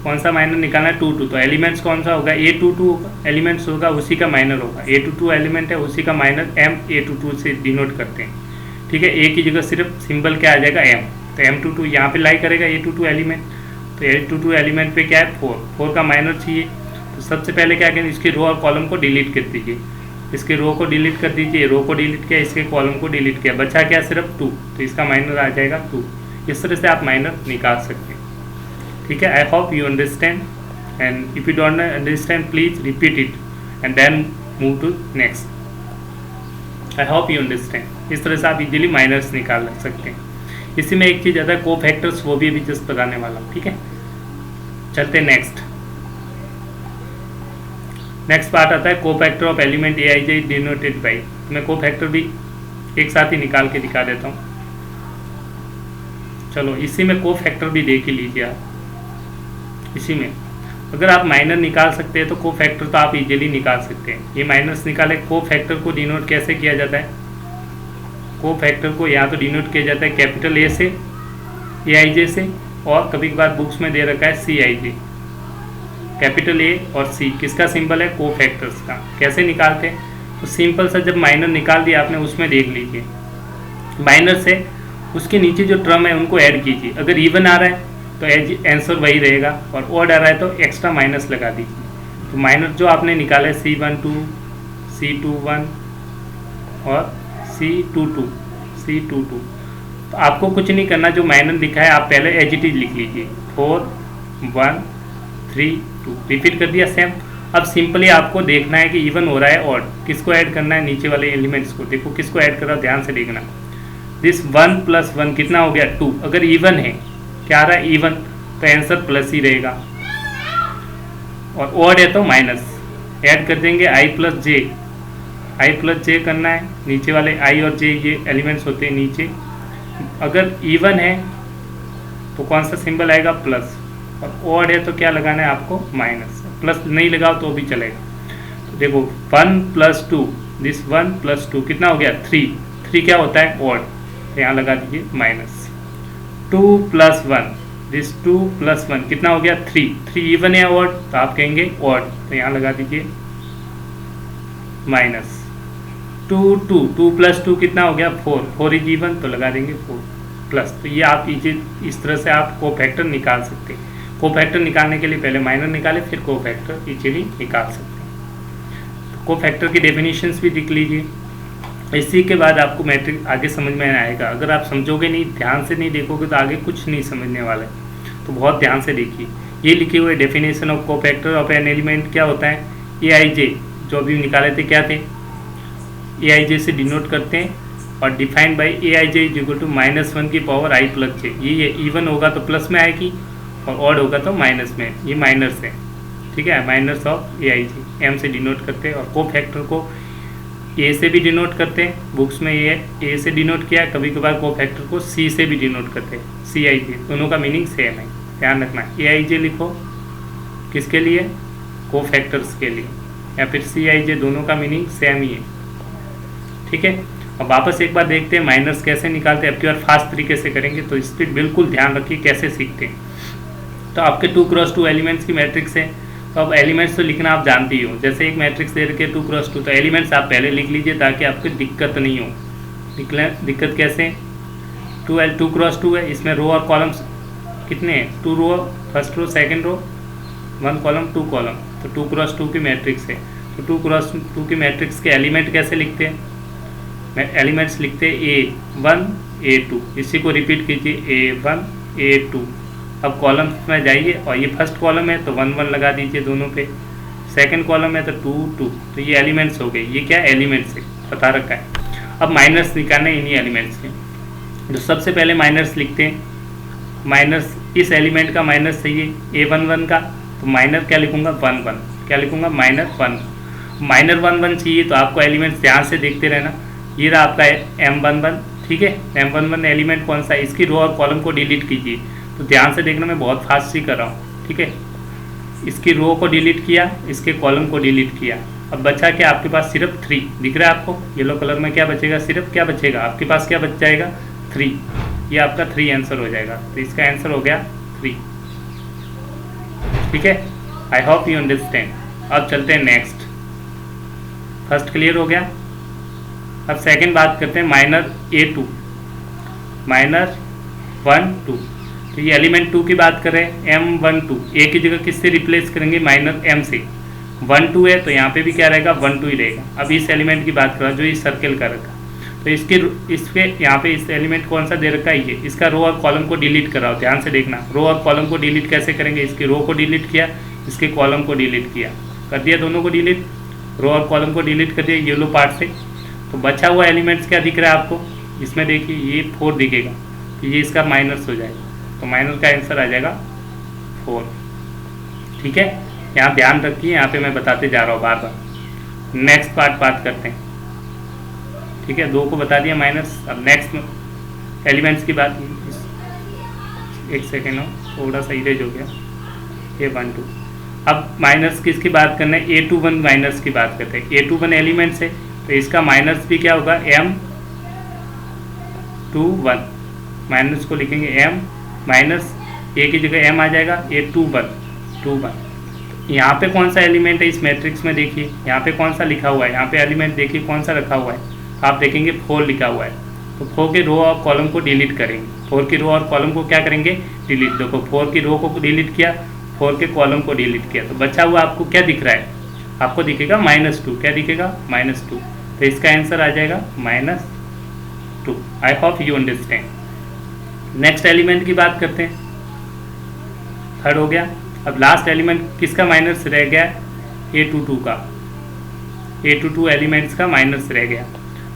कौन सा माइनर निकालना है, 2 2, तो एलिमेंट्स कौन सा होगा, A22 होगा, एलिमेंट्स होगा उसी का माइनर होगा, A22 एलिमेंट है उसी का माइनर MA22 से डिनोट करते हैं, ठीक है। A की जगह सिर्फ सिंबल क्या आ जाएगा, M, तो M22 यहाँ पे लाई करेगा A22 एलिमेंट, तो A22 एलिमेंट पे क्या है 4 का माइनर चाहिए। तो सबसे पहले क्या करें, इसकी रो और कॉलम को डिलीट कर दीजिए, इसके रो को डिलीट कर दीजिए, रो को डिलीट किया, इसके कॉलम को डिलीट किया, बचा क्या सिर्फ 2, तो इसका माइनर आ जाएगा 2। इस तरह से आप माइनर निकाल सकते हैं, ठीक है। I hope you understand, and if you don't understand please repeat it and then move to next. I hope you understand. इस तरह से आप इजीली माइनर्स निकाल सकते हैं। इसी में एक चीज़ आता है को फैक्टर्स, वो भी अभी जस्ट बताने वाला हूँ, ठीक है। चलते नेक्स्ट। नेक्स्ट पार्ट आता है को factor of element Aij denoted by. मैं को फैक्टर भी एक साथ ही निकाल के दिखा देता हूँ। चलो इसी में को फैक्टर भी देख ही लीजिए आप। इसी में अगर आप माइनर निकाल सकते हैं तो को फैक्टर तो आप इजीली निकाल सकते हैं। ये माइनस निकाले, को फैक्टर को डिनोट कैसे किया जाता है, को फैक्टर को यहाँ तो डिनोट किया जाता है कैपिटल A से, Aij से, और कभी कभार बुक्स में दे रखा है Cij। कैपिटल A और C किसका सिंबल है, को फैक्टर्स का। कैसे निकालते हैं, तो सिंपल सा जब माइनर निकाल दिया आपने, उसमें देख लीजिए माइनर से उसके नीचे जो टर्म है उनको ऐड कीजिए। अगर इवन आ रहा है तो आंसर वही रहेगा, और ऑड आ रहा है तो एक्स्ट्रा माइनस लगा दीजिए। तो माइनर जो आपने निकाला है C12, C21 और C22, तो आपको कुछ नहीं करना, जो माइनर लिखा है आप पहले एज इट इज लिख लीजिए, 4 1 3 2, रिपीट कर दिया सेम। अब सिंपली आपको देखना है कि इवन हो रहा है ऑड, किसको ऐड करना है, नीचे वाले एलिमेंट्स को। देखो किसको ऐड कर रहा है, ध्यान से देखना। दिस 1 + 1 कितना हो गया 2। अगर इवन है, क्या आ रहा है इवन, तो आंसर प्लस ही रहेगा, और ऑड है तो माइनस। ऐड कर देंगे I + j करना है, नीचे वाले I और j ये एलिमेंट्स होते हैं नीचे। अगर इवन है तो कौन सा सिंबल आएगा, प्लस, और ऑड है तो क्या लगाना है आपको, माइनस। प्लस नहीं लगाओ तो भी चलेगा। तो देखो 1 + 2, दिस 1 + 2 कितना हो गया 3 क्या होता है ऑड, तो यहाँ लगा दीजिए माइनस। 2 + 1, दिस 2 + 1 कितना हो गया 3 इवन है ऑड, तो आप कहेंगे ऑड, तो यहाँ लगा दीजिए माइनस। 2 + 2 कितना हो गया 4 इज इवन, तो लगा देंगे 4 प्लस। तो ये आप इस तरह से आप कोफैक्टर निकाल सकते हैं। कोफैक्टर निकालने के लिए पहले माइनर निकालें, फिर कोफैक्टर इजीली निकाल सकते हैं। तो कोफैक्टर की डेफिनेशंस भी लिख लीजिए। इसी के बाद आपको मैट्रिक्स आगे समझ में आएगा। अगर आप समझोगे नहीं, ध्यान से नहीं देखोगे तो आगे कुछ नहीं समझने वाला है। तो बहुत ध्यान से देखिए। ये लिखे हुए definition of cofactor of an element क्या होता है, AIJ जो अभी निकाले थे क्या थे, AIJ से डिनोट करते हैं और defined by AIJ is equal to -1 की पावर i प्लस j। ये इवन होगा तो प्लस में आएगी और ऑड होगा तो माइनस में। ये माइनस है, ठीक है, माइनस ऑफ AIJ m से डिनोट करते हैं। और कोफैक्टर को A से भी डिनोट करते हैं, बुक्स में ये A से डिनोट किया, कभी कभार कोफैक्टर को C से भी डिनोट करते हैं, CIJ। दोनों का मीनिंग सेम है, ध्यान रखना। AIJ लिखो किसके लिए, कोफैक्टर्स के लिए, या फिर CIJ, दोनों का मीनिंग सेम ही है, ठीक है। अब वापस एक बार देखते हैं माइनस कैसे निकालते हैं। अब की बार फास्ट तरीके से करेंगे, तो इस पर बिल्कुल ध्यान रखिए कैसे सीखते हैं। तो आपके 2x2 एलिमेंट्स की मैट्रिक्स है। तो अब एलिमेंट्स तो लिखना आप जानते ही हो। जैसे एक मैट्रिक्स दे रखे 2x2, तो एलिमेंट्स आप पहले लिख लीजिए ताकि आपको दिक्कत नहीं हो। दिक्कत कैसे, 2x2 है, इसमें रो और कॉलम्स कितने हैं, 2 row, first row, second row, 1 column 2 column. तो 2x2 की मैट्रिक्स है। तो 2x2 की मैट्रिक्स के एलिमेंट कैसे लिखते हैं, एलिमेंट्स लिखते हैं A1 A2। इसी को रिपीट कीजिए, A1 A2। अब कॉलम्स में जाइए और ये फर्स्ट कॉलम है तो 1 1 लगा दीजिए दोनों पे, सेकंड कॉलम है तो 2 2। तो ये एलिमेंट्स हो गए। ये क्या एलिमेंट्स है, बता रखा है। अब माइनर्स निकालने इन्हीं एलिमेंट्स के। तो सबसे पहले माइनर्स लिखते हैं। माइनर्स इस एलिमेंट का माइनस चाहिए A11 का, तो माइनर क्या लिखूंगा, 1 1। क्या लिखूंगा, -1। माइनर 1 1 चाहिए तो आपको एलिमेंट्स ध्यान से देखते रहना। ये रहा आपका M11, ठीक है। M11 एलिमेंट कौन सा है, इसकी रो और कॉलम को डिलीट कीजिए। तो ध्यान से देखना, मैं बहुत फास्ट ही कर रहा हूँ, ठीक है। इसकी रो को डिलीट किया, इसके कॉलम को डिलीट किया। अब बचा क्या आपके पास, सिर्फ 3 दिख रहा है आपको येलो कलर में। क्या बचेगा, सिर्फ क्या बचेगा आपके पास, क्या बच जाएगा, 3। ये आपका 3 आंसर हो जाएगा। तो इसका आंसर हो गया 3, ठीक है। I hope you understand. अब चलते हैं नेक्स्ट। फर्स्ट क्लियर हो गया। अब सेकंड बात करते हैं माइनर A2, माइनर 1 2। तो ये एलिमेंट 2 की बात करें, M12, A की जगह किससे रिप्लेस करेंगे, माइनर M से। 1 2 है तो यहाँ पे भी क्या रहेगा, 1 2 ही रहेगा। अब इस एलिमेंट की बात करें जो इस सर्कल का रखा, तो इसके यहाँ पे इस एलिमेंट कौन सा दे रखा है, ये। इसका रो और कॉलम को डिलीट कराओ, ध्यान से देखना। रो और कॉलम को डिलीट कैसे करेंगे, इसकी रो को डिलीट किया, इसके कॉलम को डिलीट किया, कर दिया दोनों को डिलीट, रो और कॉलम को डिलीट कर दिया येलो पार्ट से। तो बचा हुआ एलिमेंट्स क्या दिख रहा है आपको, इसमें देखिए ये 4 दिखेगा, तो ये इसका माइनस हो जाएगा। तो माइनर का आंसर आ जाएगा 4, ठीक है। यहाँ ध्यान रखिए, यहाँ पे मैं बताते जा रहा हूँ बार बार। नेक्स्ट पार्ट बात करते हैं, ठीक है। 2 को बता दिया माइनस। अब नेक्स्ट एलिमेंट्स की बात, एक सेकेंड हो, थोड़ा सा इरेज हो गया, ये 1 2। अब माइनस किसकी बात करना है, A21 माइनस की बात करते हैं। A21 एलिमेंट्स है तो इसका माइनस भी क्या होगा, M21। माइनस को लिखेंगे M माइनस, A की जगह M आ जाएगा, A21। यहाँ पे कौन सा एलिमेंट है इस मैट्रिक्स में, देखिए यहाँ पे कौन सा लिखा हुआ है, यहाँ पे एलिमेंट देखिए कौन सा रखा हुआ है, आप देखेंगे 4 लिखा हुआ है। तो 4 की रो और कॉलम को डिलीट करेंगे, 4 की रो और कॉलम को क्या करेंगे, डिलीट। देखो 4 की रो को डिलीट किया, 4 के कॉलम को डिलीट किया, तो बचा हुआ आपको क्या दिख रहा है, आपको दिखेगा -2। क्या दिखेगा, -2। तो इसका आंसर आ जाएगा -2। आई hope you understand. Next element की बात करते हैं, थर्ड हो गया। अब लास्ट एलिमेंट किसका माइनस रह गया, A22 का। A22 एलिमेंट्स का माइनस रह गया।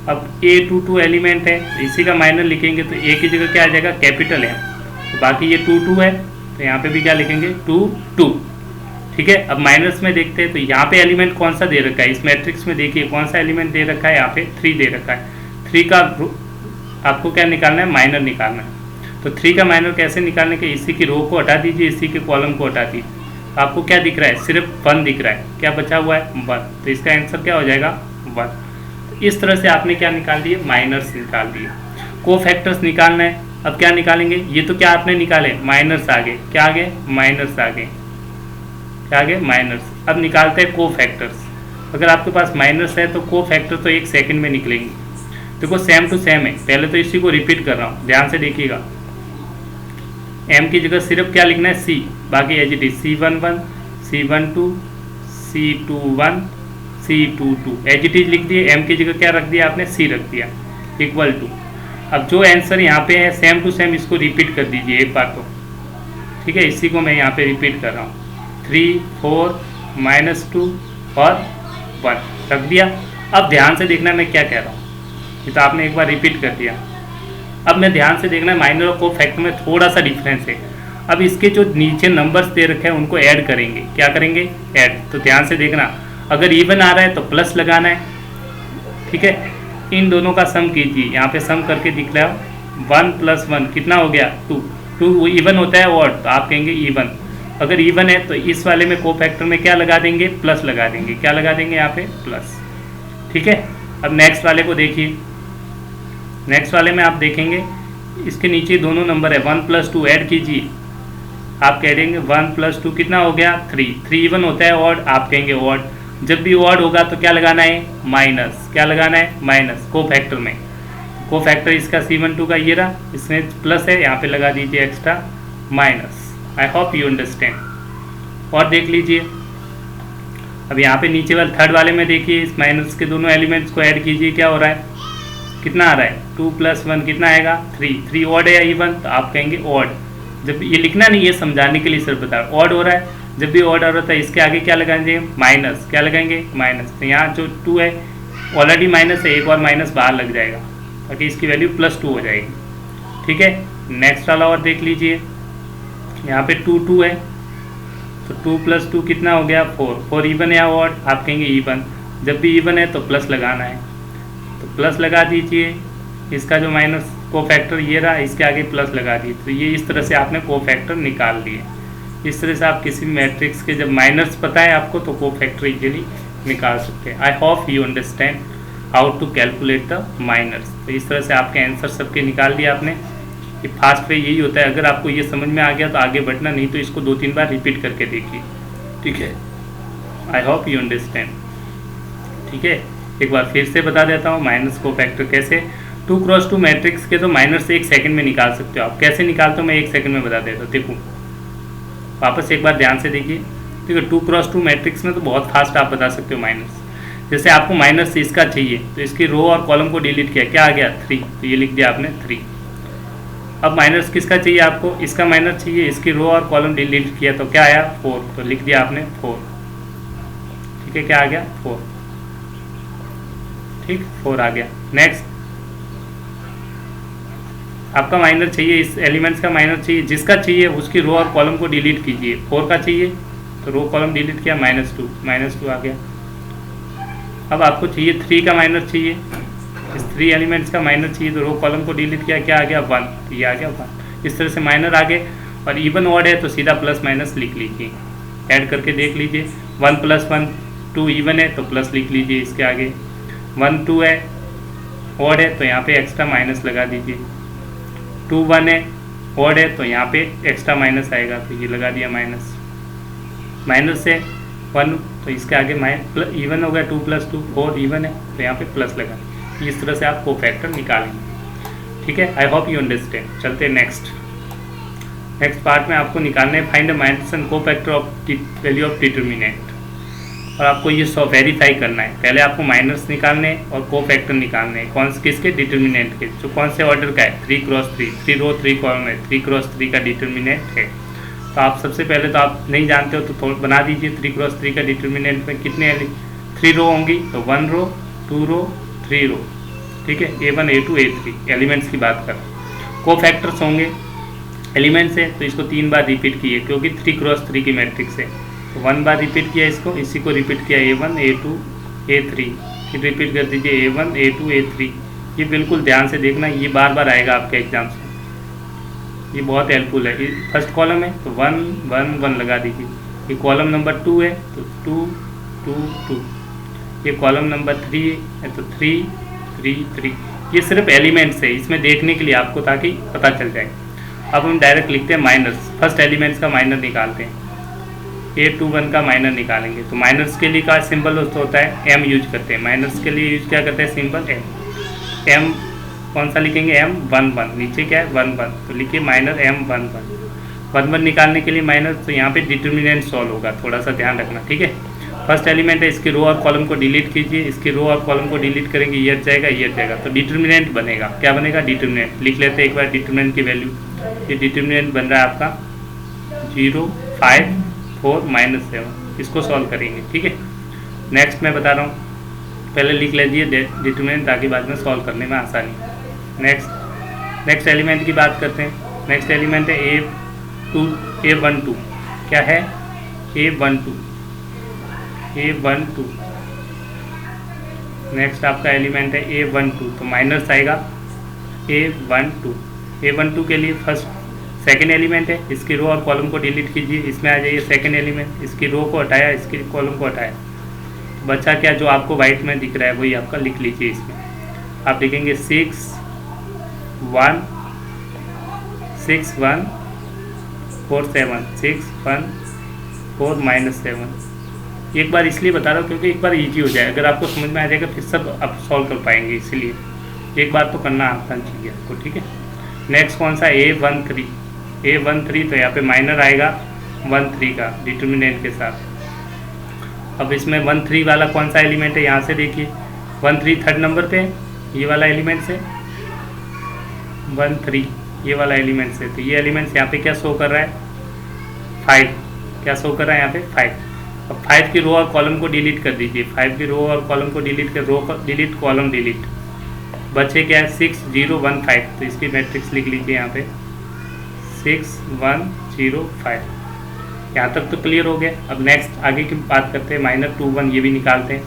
अब A22 एलिमेंट है, इसी का माइनर लिखेंगे तो A की जगह क्या आ जाएगा, कैपिटल है। तो बाकी ये 2 2 है तो यहाँ पे भी क्या लिखेंगे, 2 2, ठीक है। अब माइनस में देखते हैं तो यहाँ पे एलिमेंट कौन सा दे रखा है, इस मैट्रिक्स में देखिए कौन सा एलिमेंट दे रखा है, यहाँ पे 3 दे रखा है। 3 का आपको क्या निकालना है, माइनर निकालना है। तो 3 का माइनर कैसे निकालने के, इसी की रो को हटा दीजिए, इसी के कॉलम को हटा दीजिए। आपको क्या दिख रहा है, सिर्फ 1 दिख रहा है। क्या बचा हुआ है, 1। तो इसका आंसर क्या हो जाएगा, 1। तो इस तरह से आपने क्या निकाल दिए, माइनर्स निकाल दिए। कोफैक्टर्स निकालना है, अब क्या निकालेंगे, ये तो क्या आपने निकाले, माइनर्स आगे, क्या आगे, माइनर्स आगे, क्या आगे, माइनर्स। अब निकालते हैं कोफैक्टर्स। अगर आपके पास माइनर्स है तो कोफैक्टर तो 1 सेकंड में निकलेंगे। देखो सेम टू सेम है, पहले तो इसी को रिपीट कर रहा हूँ, ध्यान से देखिएगा। m की जगह सिर्फ क्या लिखना है, c, बाकी as it is C11 C12 C21 C22 as it is लिख दिए। m की जगह क्या रख दिया आपने, c रख दिया, इक्वल टू। अब जो आंसर यहाँ पे है सेम टू सेम इसको रिपीट कर दीजिए एक बार तो, ठीक है। इसी को मैं यहाँ पे रिपीट कर रहा हूँ, 3 4 -2 और 1 रख दिया। अब ध्यान से देखना मैं क्या कह रहा हूँ, ये तो आपने एक बार रिपीट कर दिया। अब मैं ध्यान से देखना, माइनर और कोफैक्टर में थोड़ा सा डिफरेंस है। अब इसके जो नीचे नंबर्स दे रखे हैं उनको ऐड करेंगे, क्या करेंगे, ऐड। तो ध्यान से देखना, अगर इवन आ रहा है तो प्लस लगाना है, ठीक है। इन दोनों का सम कीजिए, यहाँ पे सम करके दिख रहा है 1 + 1 कितना हो गया, 2। 2 इवन होता है ऑड, तो आप कहेंगे इवन। अगर इवन है तो इस वाले में कोफैक्टर में क्या लगा देंगे, प्लस लगा देंगे, क्या लगा देंगे यहाँ पे, प्लस, ठीक है। अब नेक्स्ट वाले को देखिए, नेक्स्ट वाले में आप देखेंगे इसके नीचे दोनों नंबर है, 1 + 2 ऐड कीजिए, आप कह देंगे 1 + 2 कितना हो गया, 3। 3 इवन होता है ऑड, आप कहेंगे ऑड। जब भी ऑड होगा तो क्या लगाना है, माइनस, क्या लगाना है, माइनस कोफैक्टर में। कोफैक्टर इसका C12 का ये रहा, इसमें प्लस है, यहाँ पे लगा दीजिए extra minus. I hope you understand. और देख लीजिए, अब यहाँ पे नीचे वाले थर्ड वाले में देखिए, इस माइनस के दोनों एलिमेंट्स को ऐड कीजिए, क्या हो रहा है, कितना आ रहा है, 2 + 1 कितना आएगा, 3। 3 ऑड है या इवन, तो आप कहेंगे ऑड। जब ये लिखना नहीं, ये समझाने के लिए सिर्फ बता रहा, ऑड हो रहा है। जब भी ऑड हो रहा है इसके आगे क्या लगाएंगे, माइनस, क्या लगाएंगे, माइनस। तो यहाँ जो 2 है ऑलरेडी माइनस है, एक और माइनस बाहर लग जाएगा ताकि इसकी वैल्यू +2 हो जाएगी, ठीक है। नेक्स्ट वाला और देख लीजिए, यहाँ पे 2 2 है, तो 2 + 2 कितना हो गया, 4। 4 इवन है या ऑड, आप कहेंगे इवन। जब भी इवन है तो प्लस लगाना है, तो प्लस लगा दीजिए। इसका जो माइनस कोफैक्टर ये रहा, इसके आगे प्लस लगा दीजिए। तो ये इस तरह से आपने कोफैक्टर निकाल लिए। इस तरह से आप किसी मैट्रिक्स के जब माइनर्स पता है आपको तो कोफैक्टर इजीली निकाल सकते हैं। I hope you understand how to calculate the minors. तो इस तरह से आपके आंसर सबके निकाल दिए आपने। ये फास्ट वे यही होता है, अगर आपको ये समझ में आ गया तो आगे बढ़ना, नहीं तो इसको 2-3 बार रिपीट करके देखिए, ठीक है। आई होप यू अंडरस्टैंड, ठीक है। एक बार फिर से बता देता हूँ माइनस कोफैक्टर कैसे। 2 × 2 मैट्रिक्स के तो माइनस 1 सेकंड में निकाल सकते हो आप। कैसे निकालते हो मैं 1 सेकंड में बता देता हूँ, देखो वापस एक बार ध्यान से देखिए, ठीक है। 2 × 2 मैट्रिक्स में तो बहुत फास्ट आप बता सकते हो माइनस। जैसे आपको माइनस इसका चाहिए तो इसकी रो और कॉलम को डिलीट किया, क्या आ गया, 3, तो ये लिख दिया आपने 3। अब माइनस किसका चाहिए आपको, इसका माइनस चाहिए, इसकी रो और कॉलम डिलीट किया तो क्या आया, 4, तो लिख दिया आपने 4, ठीक है। क्या आ गया, 4, ठीक, 4 आ गया। नेक्स्ट आपका माइनर चाहिए, इस एलिमेंट्स का माइनर चाहिए, जिसका चाहिए उसकी रो और कॉलम को डिलीट कीजिए। 4 का चाहिए तो रो कॉलम डिलीट किया, -2 आ गया। अब आपको चाहिए 3 का माइनर चाहिए, इस 3 एलिमेंट्स का माइनर चाहिए तो रो कॉलम को डिलीट किया, क्या आ गया, 1, तो ये आ गया 1। इस तरह से माइनर आ गए। और इवन ऑड है तो सीधा प्लस माइनस लिख लीजिए, ऐड करके देख लीजिए। 1 + 1 2 इवन है तो प्लस लिख लीजिए, इसके आगे 1 2 है ऑड है तो यहाँ पे एक्स्ट्रा माइनस लगा दीजिए। 2 1 है ऑड है तो यहाँ पे एक्स्ट्रा माइनस आएगा, तो ये लगा दिया माइनस। माइनस है 1 तो इसके आगे इवन हो गया, 2 + 2 4 इवन है तो यहाँ पे प्लस लगा। इस तरह से आप कोफैक्टर निकालेंगे, ठीक है। I hope you understand. चलते हैं नेक्स्ट पार्ट में। आपको निकालना है find the minus and cofactor of value of determinant. और आपको ये वेरीफाई करना है, पहले आपको माइनस निकालने और कोफैक्टर निकालने हैं, कौन से किसके, डिटर्मिनेंट के, जो कौन से ऑर्डर का है, 3 × 3, 3 रो 3 कॉलम है, 3 × 3 का डिटर्मिनेंट है। तो आप सबसे पहले तो आप नहीं जानते हो तो थोड़ा बना दीजिए। 3 × 3 का डिटर्मिनेंट में कितने 3 रो होंगी, तो 1 रो 2 रो 3 रो, ठीक है। A1 A2 A3 एलिमेंट्स की बात कर। कोफैक्टर्स होंगे एलिमेंट्स है तो इसको 3 बार रिपीट किए, क्योंकि 3 × 3 की मैट्रिक्स है तो 1 बार रिपीट किया इसको, इसी को रिपीट किया A1 A2 A3, फिर रिपीट कर दीजिए A1 A2 A3। ये बिल्कुल ध्यान से देखना, ये बार बार आएगा आपके एग्जाम्स में, ये बहुत हेल्पफुल है। फर्स्ट कॉलम है तो 1 1 1 लगा दीजिए। ये कॉलम नंबर 2 है तो 2 2 2। ये कॉलम नंबर 3 है तो 3 3 3। ये सिर्फ एलिमेंट्स है, इसमें देखने के लिए आपको, ताकि पता चल जाए। अब हम डायरेक्ट लिखते हैं माइनस, फर्स्ट एलिमेंट्स का माइनर निकालते हैं। A21 का माइनर निकालेंगे तो माइनर्स के लिए का सिंबल होता है M यूज करते हैं, माइनर्स के लिए यूज क्या करते हैं, सिंबल M। एम कौन सा लिखेंगे, M11, नीचे क्या है 11, तो लिखिए माइनर M11। 11 निकालने के लिए माइनर, तो यहाँ पे डिटर्मिनेंट सॉल्व होगा, थोड़ा सा ध्यान रखना, ठीक है। फर्स्ट एलिमेंट है, इसकी रो और कॉलम को डिलीट कीजिए, इसकी रो और कॉलम को डिलीट करेंगे, ये हट जाएगा, ये हट जाएगा, तो डिटर्मिनेंट बनेगा, क्या बनेगा, डिटर्मिनेंट। लिख लेते हैं एक बार डिटर्मिनेंट की वैल्यू। ये डिटर्मिनेंट बन रहा है आपका 0, 5, 4, -7। इसको सॉल्व करेंगे, ठीक है। नेक्स्ट मैं बता रहा हूँ, पहले लिख लीजिए डिटर्मिनेंट, ताकि बाद में सॉल्व करने में आसानी। नेक्स्ट एलिमेंट की बात करते हैं। नेक्स्ट एलिमेंट है A12। क्या है, A12। नेक्स्ट आपका एलिमेंट है A12, तो माइनस आएगा A12 के लिए सेकेंड एलिमेंट है, इसकी रो और कॉलम को डिलीट कीजिए, इसमें आ जाइए सेकेंड एलिमेंट, इसकी रो को हटाया, इसकी कॉलम को हटाया, बचा क्या, जो आपको वाइट में दिख रहा है वही आपका लिख लीजिए। इसमें आप लिखेंगे 6, 1, 6, 1, 4, 7, 6, 1, 4, -7। एक बार इसलिए बता रहा हूँ क्योंकि एक बार इजी हो जाए, अगर आपको समझ में आ जाएगा फिर सब आप सॉल्व कर पाएंगे, इसलिए एक बार तो करना आसान चाहिए आपको, ठीक है। नेक्स्ट कौन सा, A13, तो यहाँ पे माइनर आएगा 13 का डिटर्मिनेंट के साथ। अब इसमें 13 वाला कौन सा एलिमेंट है, यहाँ से देखिए 13 थर्ड नंबर पे, ये वाला एलिमेंट से 13, ये वाला एलिमेंट से, तो ये एलिमेंट्स यहाँ पे क्या शो कर रहा है, 5, क्या शो कर रहा है यहाँ पे 5। अब 5 की रो और कॉलम को डिलीट कर दीजिए, 5 की रो और कॉलम को डिलीट कर, रो डिलीट, कॉलम डिलीट, बचे क्या है 6, 0, 1, 5, तो इसकी मैट्रिक्स लिख लीजिए यहाँ पे 6, 1, 0, 5। यहाँ तक तो क्लियर हो गया। अब नेक्स्ट आगे की बात करते हैं, माइनर 2, 1, ये भी निकालते हैं।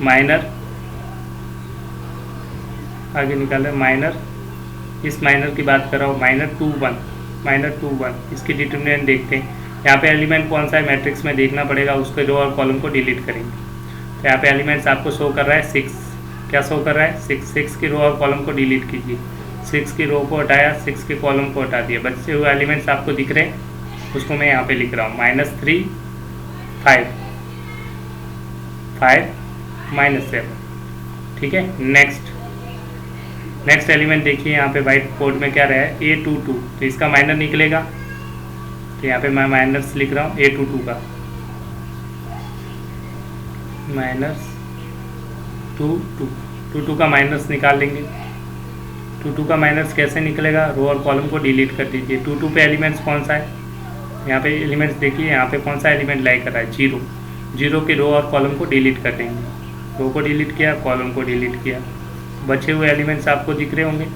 माइनर आगे निकाले, माइनर, इस माइनर की बात कर रहा हूँ, माइनर 2, 1, इसकी डिटर्मिनेंट देखते हैं। यहाँ पे एलिमेंट कौन सा है मैट्रिक्स में देखना पड़ेगा, उसके रो और कॉलम को डिलीट करेंगे। तो यहाँ पे एलिमेंट्स आपको शो कर रहा है 6, क्या शो कर रहा है 6 की रो और कॉलम को डिलीट कीजिए, 6 की रो को हटाया, 6 के कॉलम को हटा दिया, बचे हुए एलिमेंट्स आपको दिख रहे हैं, उसको मैं यहाँ पे लिख रहा हूँ -3, 5, -7, ठीक है। नेक्स्ट एलिमेंट देखिए, यहाँ पे वाइट बोर्ड में क्या रहा है, A22, तो इसका माइनर निकलेगा, तो यहाँ पे मैं माइनस लिख रहा हूँ A22 का, -22 का माइनस निकाल लेंगे। 22 का माइनस कैसे निकलेगा, रो और कॉलम को डिलीट कर दीजिए। 22 पे एलिमेंट्स कौन सा है, यहाँ पे एलिमेंट्स देखिए, यहाँ पे कौन सा एलिमेंट लाई कर रहा है 0 के रो और कॉलम को डिलीट कर देंगे, रो को डिलीट किया, कॉलम को डिलीट किया, बचे हुए एलिमेंट्स आपको दिख रहे होंगे,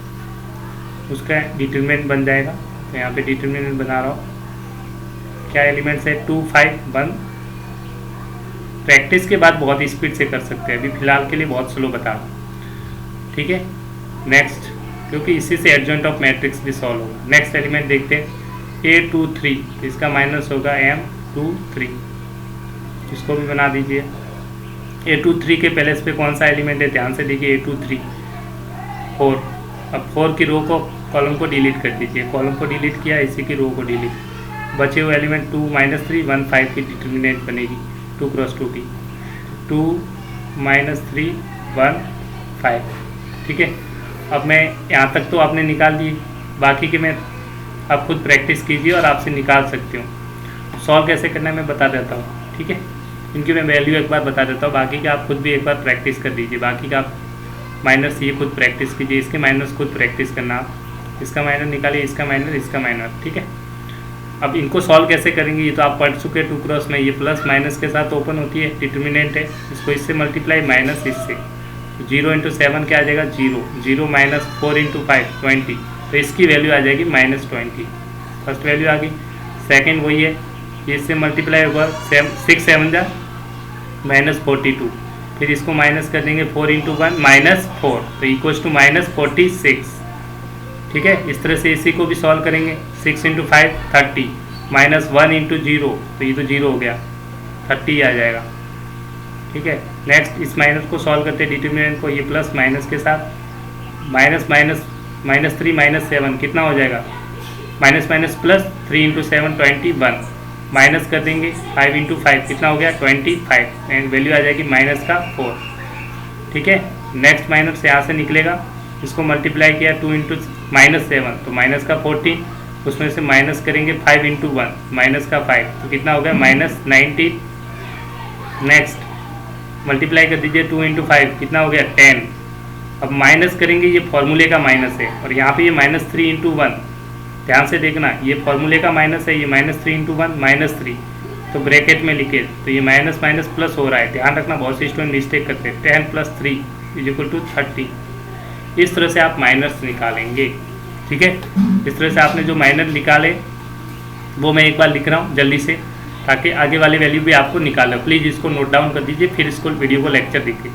उसका डिटरमिनेंट बन जाएगा। तो यहाँ पे डिटरमिनेंट बना रहा हूँ, क्या एलिमेंट्स है 2, 5, 1। प्रैक्टिस के बाद बहुत स्पीड से कर सकते हैं, अभी फिलहाल के लिए बहुत स्लो बता रहा हूँ, ठीक है। नेक्स्ट, क्योंकि इसी से एडजॉइंट ऑफ मैट्रिक्स भी सॉल्व होगा। नेक्स्ट एलिमेंट देखते हैं A23, इसका माइनस होगा M23, इसको भी बना दीजिए। A23 के पहले पे कौन सा एलिमेंट है, ध्यान से देखिए, A23 4। अब 4 की रो को कॉलम को डिलीट कर दीजिए, कॉलम को डिलीट किया, इसी की रो को डिलीट, बचे हुए एलिमेंट 2, -3, 1, 5 की डिटर्मिनेंट बनेगी 2 × 2 की, 2, -3, 1, 5, ठीक है। अब मैं यहाँ तक तो आपने निकाल दी, बाकी के मैं आप खुद प्रैक्टिस कीजिए और आपसे निकाल सकते हो। सॉल्व कैसे करना है मैं बता देता हूँ, ठीक है। इनकी मैं वैल्यू एक बार बता देता हूँ, बाकी का आप खुद भी एक बार प्रैक्टिस कर दीजिए। बाकी का आप माइनस ये खुद प्रैक्टिस कीजिए, इसके माइनस खुद प्रैक्टिस करना, इसका माइनर निकालिए, इसका माइनर, ठीक है। अब इनको सॉल्व कैसे करेंगे, ये तो आप पढ़ चुके 2 क्रॉस में, ये प्लस माइनस के साथ ओपन होती है, डिटर्मिनेंट है, इसको इससे मल्टीप्लाई, माइनस इससे, 0 × 7 क्या आ जाएगा 0, 0 - 4 × 5 20, तो इसकी वैल्यू आ जाएगी -20। फर्स्ट वैल्यू आ गई। सेकंड वही है, इससे मल्टीप्लाई होगा 6 7 जा -42, फिर इसको माइनस कर देंगे 4 × 1 -4, तो इक्वल्स टू -46, ठीक है। इस तरह से इसी को भी सॉल्व करेंगे, 6 × 5 30, -1 × 0, तो ये तो 0 हो गया, 30 आ जाएगा, ठीक है। नेक्स्ट इस माइनस को सॉल्व करते हैं, डिटर्मिनेंट को, ये प्लस माइनस के साथ, -3 - 7 कितना हो जाएगा, माइनस प्लस 3 × 7 21, माइनस कर देंगे 5 × 5 कितना हो गया 25, एंड वैल्यू आ जाएगी -4, ठीक है। नेक्स्ट माइनस यहाँ से निकलेगा, इसको मल्टीप्लाई किया 2 इंटू -7 तो माइनस का 14, उसमें से माइनस करेंगे 5 इंटू 1 माइनस का 5 तो कितना हो गया -19। नेक्स्ट मल्टीप्लाई कर दीजिए 2 इंटू 5 कितना हो गया 10। अब माइनस करेंगे, ये फॉर्मूले का माइनस है और यहाँ पे ये -3 इंटू 1, ध्यान से देखना ये फॉर्मूले का माइनस है, ये -3 इंटू 1 -3 तो ब्रैकेट में लिखे तो ये माइनस माइनस प्लस हो रहा है। ध्यान रखना बहुत से स्टूडेंट मिस्टेक करते हैं। 10 + 3 = 30। इस तरह से आप माइनस निकालेंगे, ठीक है। इस तरह से आपने जो माइनस निकाले वो मैं एक बार लिख रहा हूँ जल्दी से, ताकि आगे वाली वैल्यू भी आपको निकालना। प्लीज़ इसको नोट डाउन कर दीजिए, फिर इसको वीडियो को लेक्चर देखिए।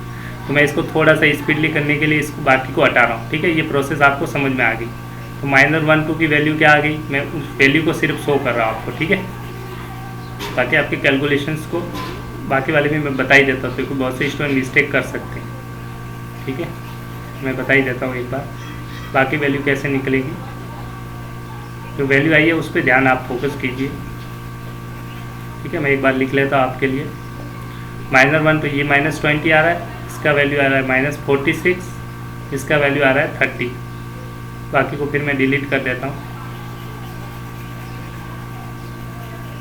तो मैं इसको थोड़ा सा स्पीडली करने के लिए इसको बाकी को हटा रहा हूँ, ठीक है। ये प्रोसेस आपको समझ में आ गई। तो -1 2 की वैल्यू क्या आ गई, मैं उस वैल्यू को सिर्फ शो कर रहा हूँ आपको, ठीक है, ताकि आपके कैलकुलेशंस को बाकी वाले भी मैं बता ही देता हूँ, क्योंकि बहुत से स्टूडेंट मिस्टेक कर सकते हैं, ठीक है। मैं बता ही देता हूँ एक बार बाकी वैल्यू कैसे निकलेगी। जो वैल्यू आई है उस पर ध्यान आप फोकस कीजिए, ठीक है। मैं एक बार लिख लेता हूँ आपके लिए। -1 तो ये -20 आ रहा है, इसका वैल्यू आ रहा है -46, इसका वैल्यू आ रहा है 30। बाकी को फिर मैं डिलीट कर देता हूँ।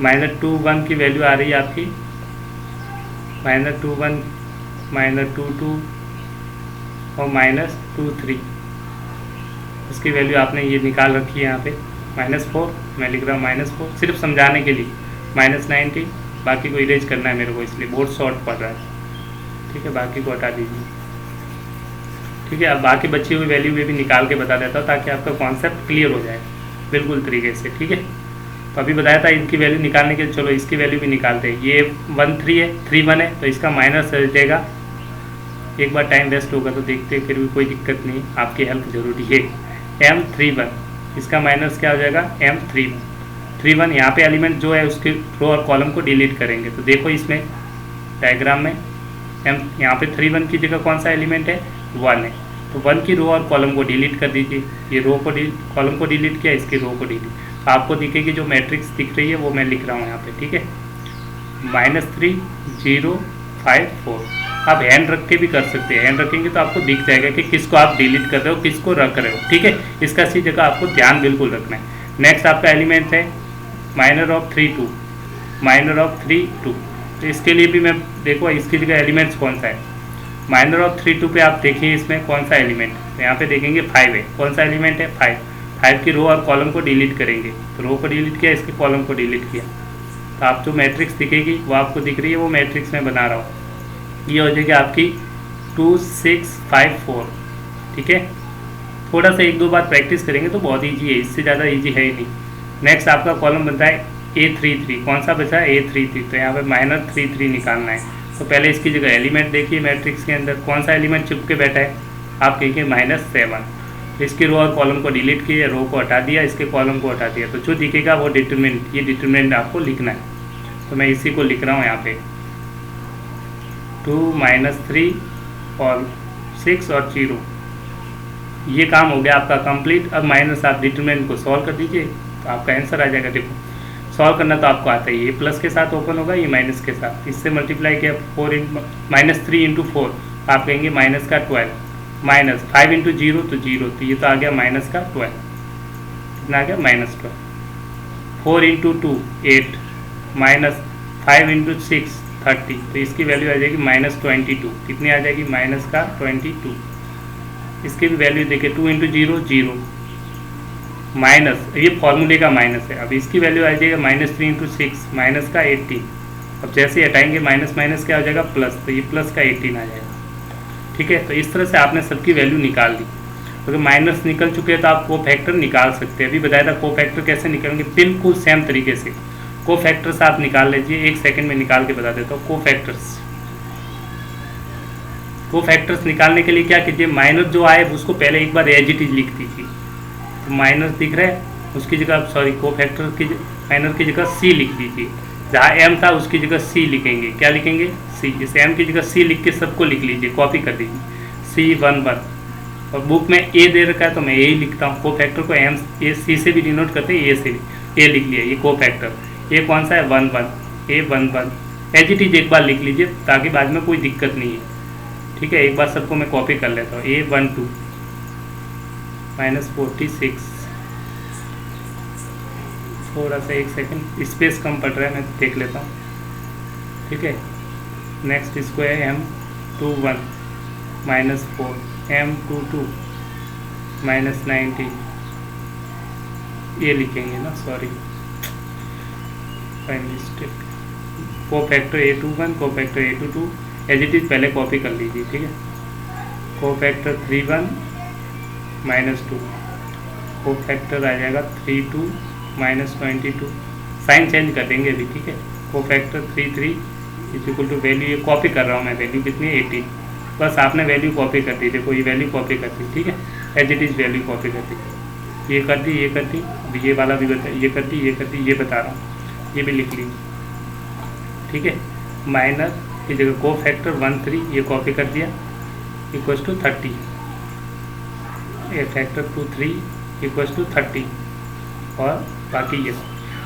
-21 की वैल्यू आ रही है आपकी -21 -22 और -23, इसकी वैल्यू आपने ये निकाल रखी है यहाँ पे। -4 मैं लिख रहा हूँ -4 सिर्फ समझाने के लिए। -90 बाकी को इरेज करना है मेरे को, इसलिए बोर्ड शॉर्ट पड़ रहा है, ठीक है। बाकी को हटा दीजिए, ठीक है। अब बाकी बची हुई वैल्यू भी निकाल के बता देता हूँ, ताकि आपका कॉन्सेप्ट क्लियर हो जाए बिल्कुल तरीके से, ठीक है। तो अभी बताया था इनकी वैल्यू निकालने के लिए, चलो इसकी वैल्यू भी निकालते हैं। ये 1 3 है, 3 1 है, तो इसका माइनस हो जाएगा। एक बार टाइम वेस्ट होगा तो देखते हैं, फिर भी कोई दिक्कत नहीं, आपकी हेल्प जरूरी है। M31 इसका माइनस क्या हो जाएगा M31 यहाँ पे एलिमेंट जो है उसके रो और कॉलम को डिलीट करेंगे। तो देखो इसमें डायग्राम में यहाँ पे 31 की जगह कौन सा एलिमेंट है 1 है, तो 1 की रो और कॉलम को डिलीट कर दीजिए। ये रो को कॉलम को डिलीट किया, इसकी रो को डिलीट, तो आपको दिखेगी जो मैट्रिक्स दिख रही है वो मैं लिख रहा हूँ यहाँ पे, ठीक है। -3 0 5 4 आप हैंड रख के भी कर सकते हैं। हैंड रखेंगे तो आपको दिख जाएगा कि किसको आप डिलीट कर रहे हो, किसको रख रहे हो, ठीक है। इसका सी जगह आपको ध्यान बिल्कुल रखना है। नेक्स्ट आपका एलिमेंट है -3 2 तो इसके लिए भी मैं देखो इसकी जगह एलिमेंट्स कौन सा है। -3 2 पे आप देखिए इसमें कौन सा एलिमेंट, यहाँ पे देखेंगे 5 है। कौन सा एलिमेंट है 5 की रो और कॉलम को डिलीट करेंगे, तो रो को डिलीट किया, इसके कॉलम को डिलीट किया, तो आप जो मैट्रिक्स दिखेगी वो आपको दिख रही है, वो मैट्रिक्स में बना रहा हूँ। ये हो जाएगी आपकी 2 6 5 4, ठीक है। थोड़ा सा 1 2 बार प्रैक्टिस करेंगे तो बहुत ईजी है, इससे ज़्यादा ईजी है ही नहीं। नेक्स्ट आपका कॉलम बनता है A33, कौन सा बचा है A33, तो यहाँ पे -33 निकालना है। तो पहले इसकी जगह एलिमेंट देखिए मैट्रिक्स के अंदर कौन सा एलिमेंट चिप के बैठा है, आप कहिए -7। इसकी रो और कॉलम को डिलीट किया, रो को हटा दिया, इसके कॉलम को हटा दिया, तो जो दिखेगा वो डिटरमिनेंट, ये डिटरमिनेंट आपको लिखना है। तो मैं इसी को लिख रहा हूँ यहाँ पे 2 -3 और 6 और 0। ये काम हो गया आपका कंप्लीट। अब माइनस आप डिटरमिनेंट को सॉल्व कर दीजिए तो आपका आंसर आ जाएगा। देखो सॉल्व करना तो आपको आता ही, ये प्लस के साथ ओपन होगा, ये माइनस के साथ, इससे मल्टीप्लाई किया -3 × 4 आप कहेंगे माइनस का 12, -5 × 0 तो 0, तो ये तो आ गया माइनस का 12, कितना आ गया -12। 4 × 2 8, -5 × 6 30, तो इसकी वैल्यू आ जाएगी -22, कितनी आ जाएगी माइनस का 22। इसकी भी वैल्यू देखिए 2 × 0 0, माइनस, ये फॉर्मूले का माइनस है। अब इसकी वैल्यू आ जाएगा -3 × 6 माइनस का 18। अब जैसे हटाएंगे माइनस माइनस क्या हो जाएगा प्लस, तो ये प्लस का 18 आ जाएगा, ठीक है। तो इस तरह से आपने सबकी वैल्यू निकाल ली। अगर माइनस निकल चुके हैं तो आप को फैक्टर निकाल सकते हैं। अभी बताया था को फैक्टर कैसे निकालेंगे, बिल्कुल सेम तरीके से को फैक्टर्स आप निकाल लीजिए। 1 सेकंड में निकाल के बता देता हूँ। को फैक्टर्स निकालने के लिए क्या कीजिए, माइनस जो आए उसको पहले एक बार एज इट इज लिख दीजिए। तो माइनस दिख रहा है, उसकी जगह आप सॉरी को फैक्टर की माइनस की जगह सी लिख दीजिए। जहाँ एम था उसकी जगह सी लिखेंगे, क्या लिखेंगे सी। इस एम की जगह सी लिख के सबको लिख लीजिए, कॉपी कर दीजिए C11। और बुक में ए दे रखा है तो मैं ए ही लिखता हूँ। को फैक्टर को एम ए सी से भी डिनोट करते हैं, ए से भी, ए लिख लिया, ये को फैक्टर। ये कौन सा है 1 1, A 1 1 एज इट इज एक बार लिख लीजिए ताकि बाद में कोई दिक्कत नहीं है, ठीक है, एक बार सबको मैं कॉपी कर लेता हूँ। A12 -46, थोड़ा सा एक सेकंड स्पेस कम पड़ रहा है, मैं देख लेता हूँ। ठीक है, नेक्स्ट इसको है M21 -4, M22 -90, ये लिखेंगे ना, sorry by mistake. Cofactor A21 cofactor A22 as it is पहले कॉपी कर लीजिए। ठीक है, कोफैक्टर 31 -2, कोफैक्टर आ जाएगा 32 -22, साइन चेंज कर देंगे अभी। ठीक है, कोफैक्टर 33 इक्वल टू वैल्यू, ये कॉपी कर रहा हूँ मैं, वैल्यू कितनी है 18, बस आपने वैल्यू कॉपी कर दी। देखो ये वैल्यू कॉपी कर दी। ठीक है, as it is value copy कर दी, ये कर दी, ये कर दी, अभी ये वाला भी बता, ये कर दी, ये कर दी, ये बता रहा हूँ, ये भी लिख लीजिए। ठीक है, माइनर की जगह कोफैक्टर 13 ये कॉपी कर दिया, equals to 30, a factor 23 equals to 30, और बाकी ये।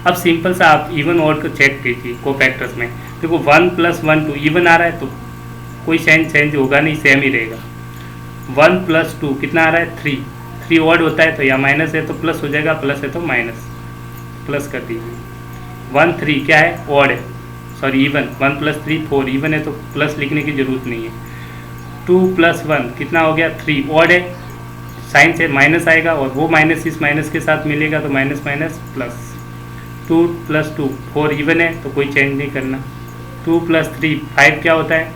अब सिंपल सा आप इवन ऑड को चेक कीजिए कोफैक्टर्स में। देखो 1 + 1 2 इवन आ रहा है तो कोई साइन चेंज होगा नहीं, सेम ही रहेगा। 1 + 2 कितना आ रहा है 3, 3 ऑड होता है तो या माइनस है तो प्लस हो जाएगा, प्लस है तो माइनस, प्लस कर दीजिए। 1 3 क्या है, ऑड है, सॉरी इवन। 1 + 3 4 इवन है तो प्लस लिखने की जरूरत नहीं है। 2 + 1 कितना हो गया 3, ऑड है, साइन से माइनस आएगा और वो माइनस इस माइनस के साथ मिलेगा तो माइनस माइनस प्लस। 2 + 2 4 इवन है तो कोई चेंज नहीं करना। 2 + 3 5 क्या होता है,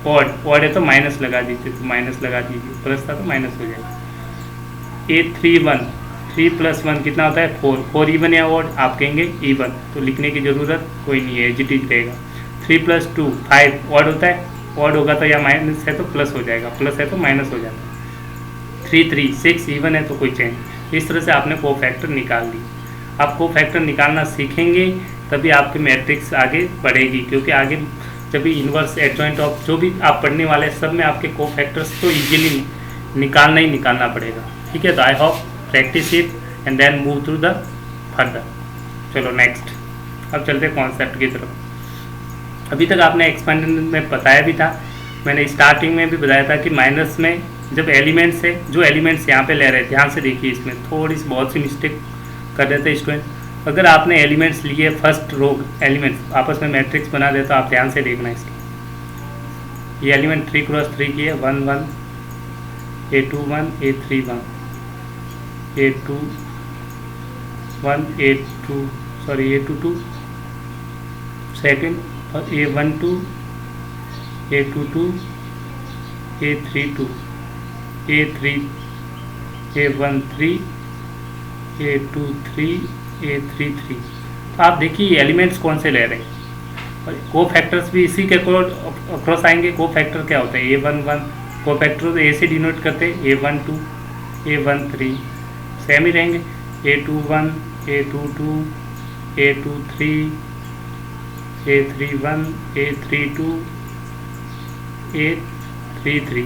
ऑड, ऑड है तो माइनस लगा दीजिए, तो माइनस लगा दीजिए, प्लस था तो माइनस हो जाएगा। A31 3 + 1 कितना होता है 4, 4 इवन या ऑड, आप कहेंगे इवन, तो लिखने की ज़रूरत कोई नहीं है, एज इट इज रहेगा। 3 + 2 5 ऑड होता है, ऑड होगा तो या माइनस है तो प्लस हो जाएगा, प्लस है तो माइनस हो जाता है। 3 3 6 इवन है तो कोई चेंज। इस तरह से आपने कोफैक्टर निकाल ली। आप कोफैक्टर निकालना सीखेंगे तभी आपकी मैट्रिक्स आगे बढ़ेगी, क्योंकि आगे जब भी इन्वर्स एडजॉइंट ऑफ जो भी आप पढ़ने वाले हैं सब में आपके कोफैक्टर्स तो इजीली निकालना ही निकालना पड़ेगा। ठीक है, तो I hope practice it and then move to the further. चलो नेक्स्ट, अब चलते हैं कॉन्सेप्ट की तरफ। अभी तक आपने एक्सपेंशन में बताया भी था, मैंने स्टार्टिंग में भी बताया था कि माइनस में जब एलिमेंट्स है, जो एलिमेंट्स यहाँ पे ले रहे हैं, ध्यान से देखिए, इसमें थोड़ी सी बहुत सी मिस्टेक कर रहे थे स्टूडेंट। अगर आपने एलिमेंट्स लिए फर्स्ट रो एलिमेंट्स आपस में मैट्रिक्स बना दे तो आप ध्यान से देखना इसकी। ये एलिमेंट 3 × 3 की है, 1 1 A21 A31 A21 A2 sorry A22 second, और A12 A22 A32 A3 A13 A23 A33। तो आप देखिए एलिमेंट्स कौन से ले रहे हैं, और कोफैक्टर्स भी इसी के अक्रॉस आएंगे। कोफैक्टर क्या होता है, A11 कोफैक्टर ए से डिनोट करते हैं, A12 A13 सेम ही रहेंगे, A21 A22 A23 A31 A32 A33।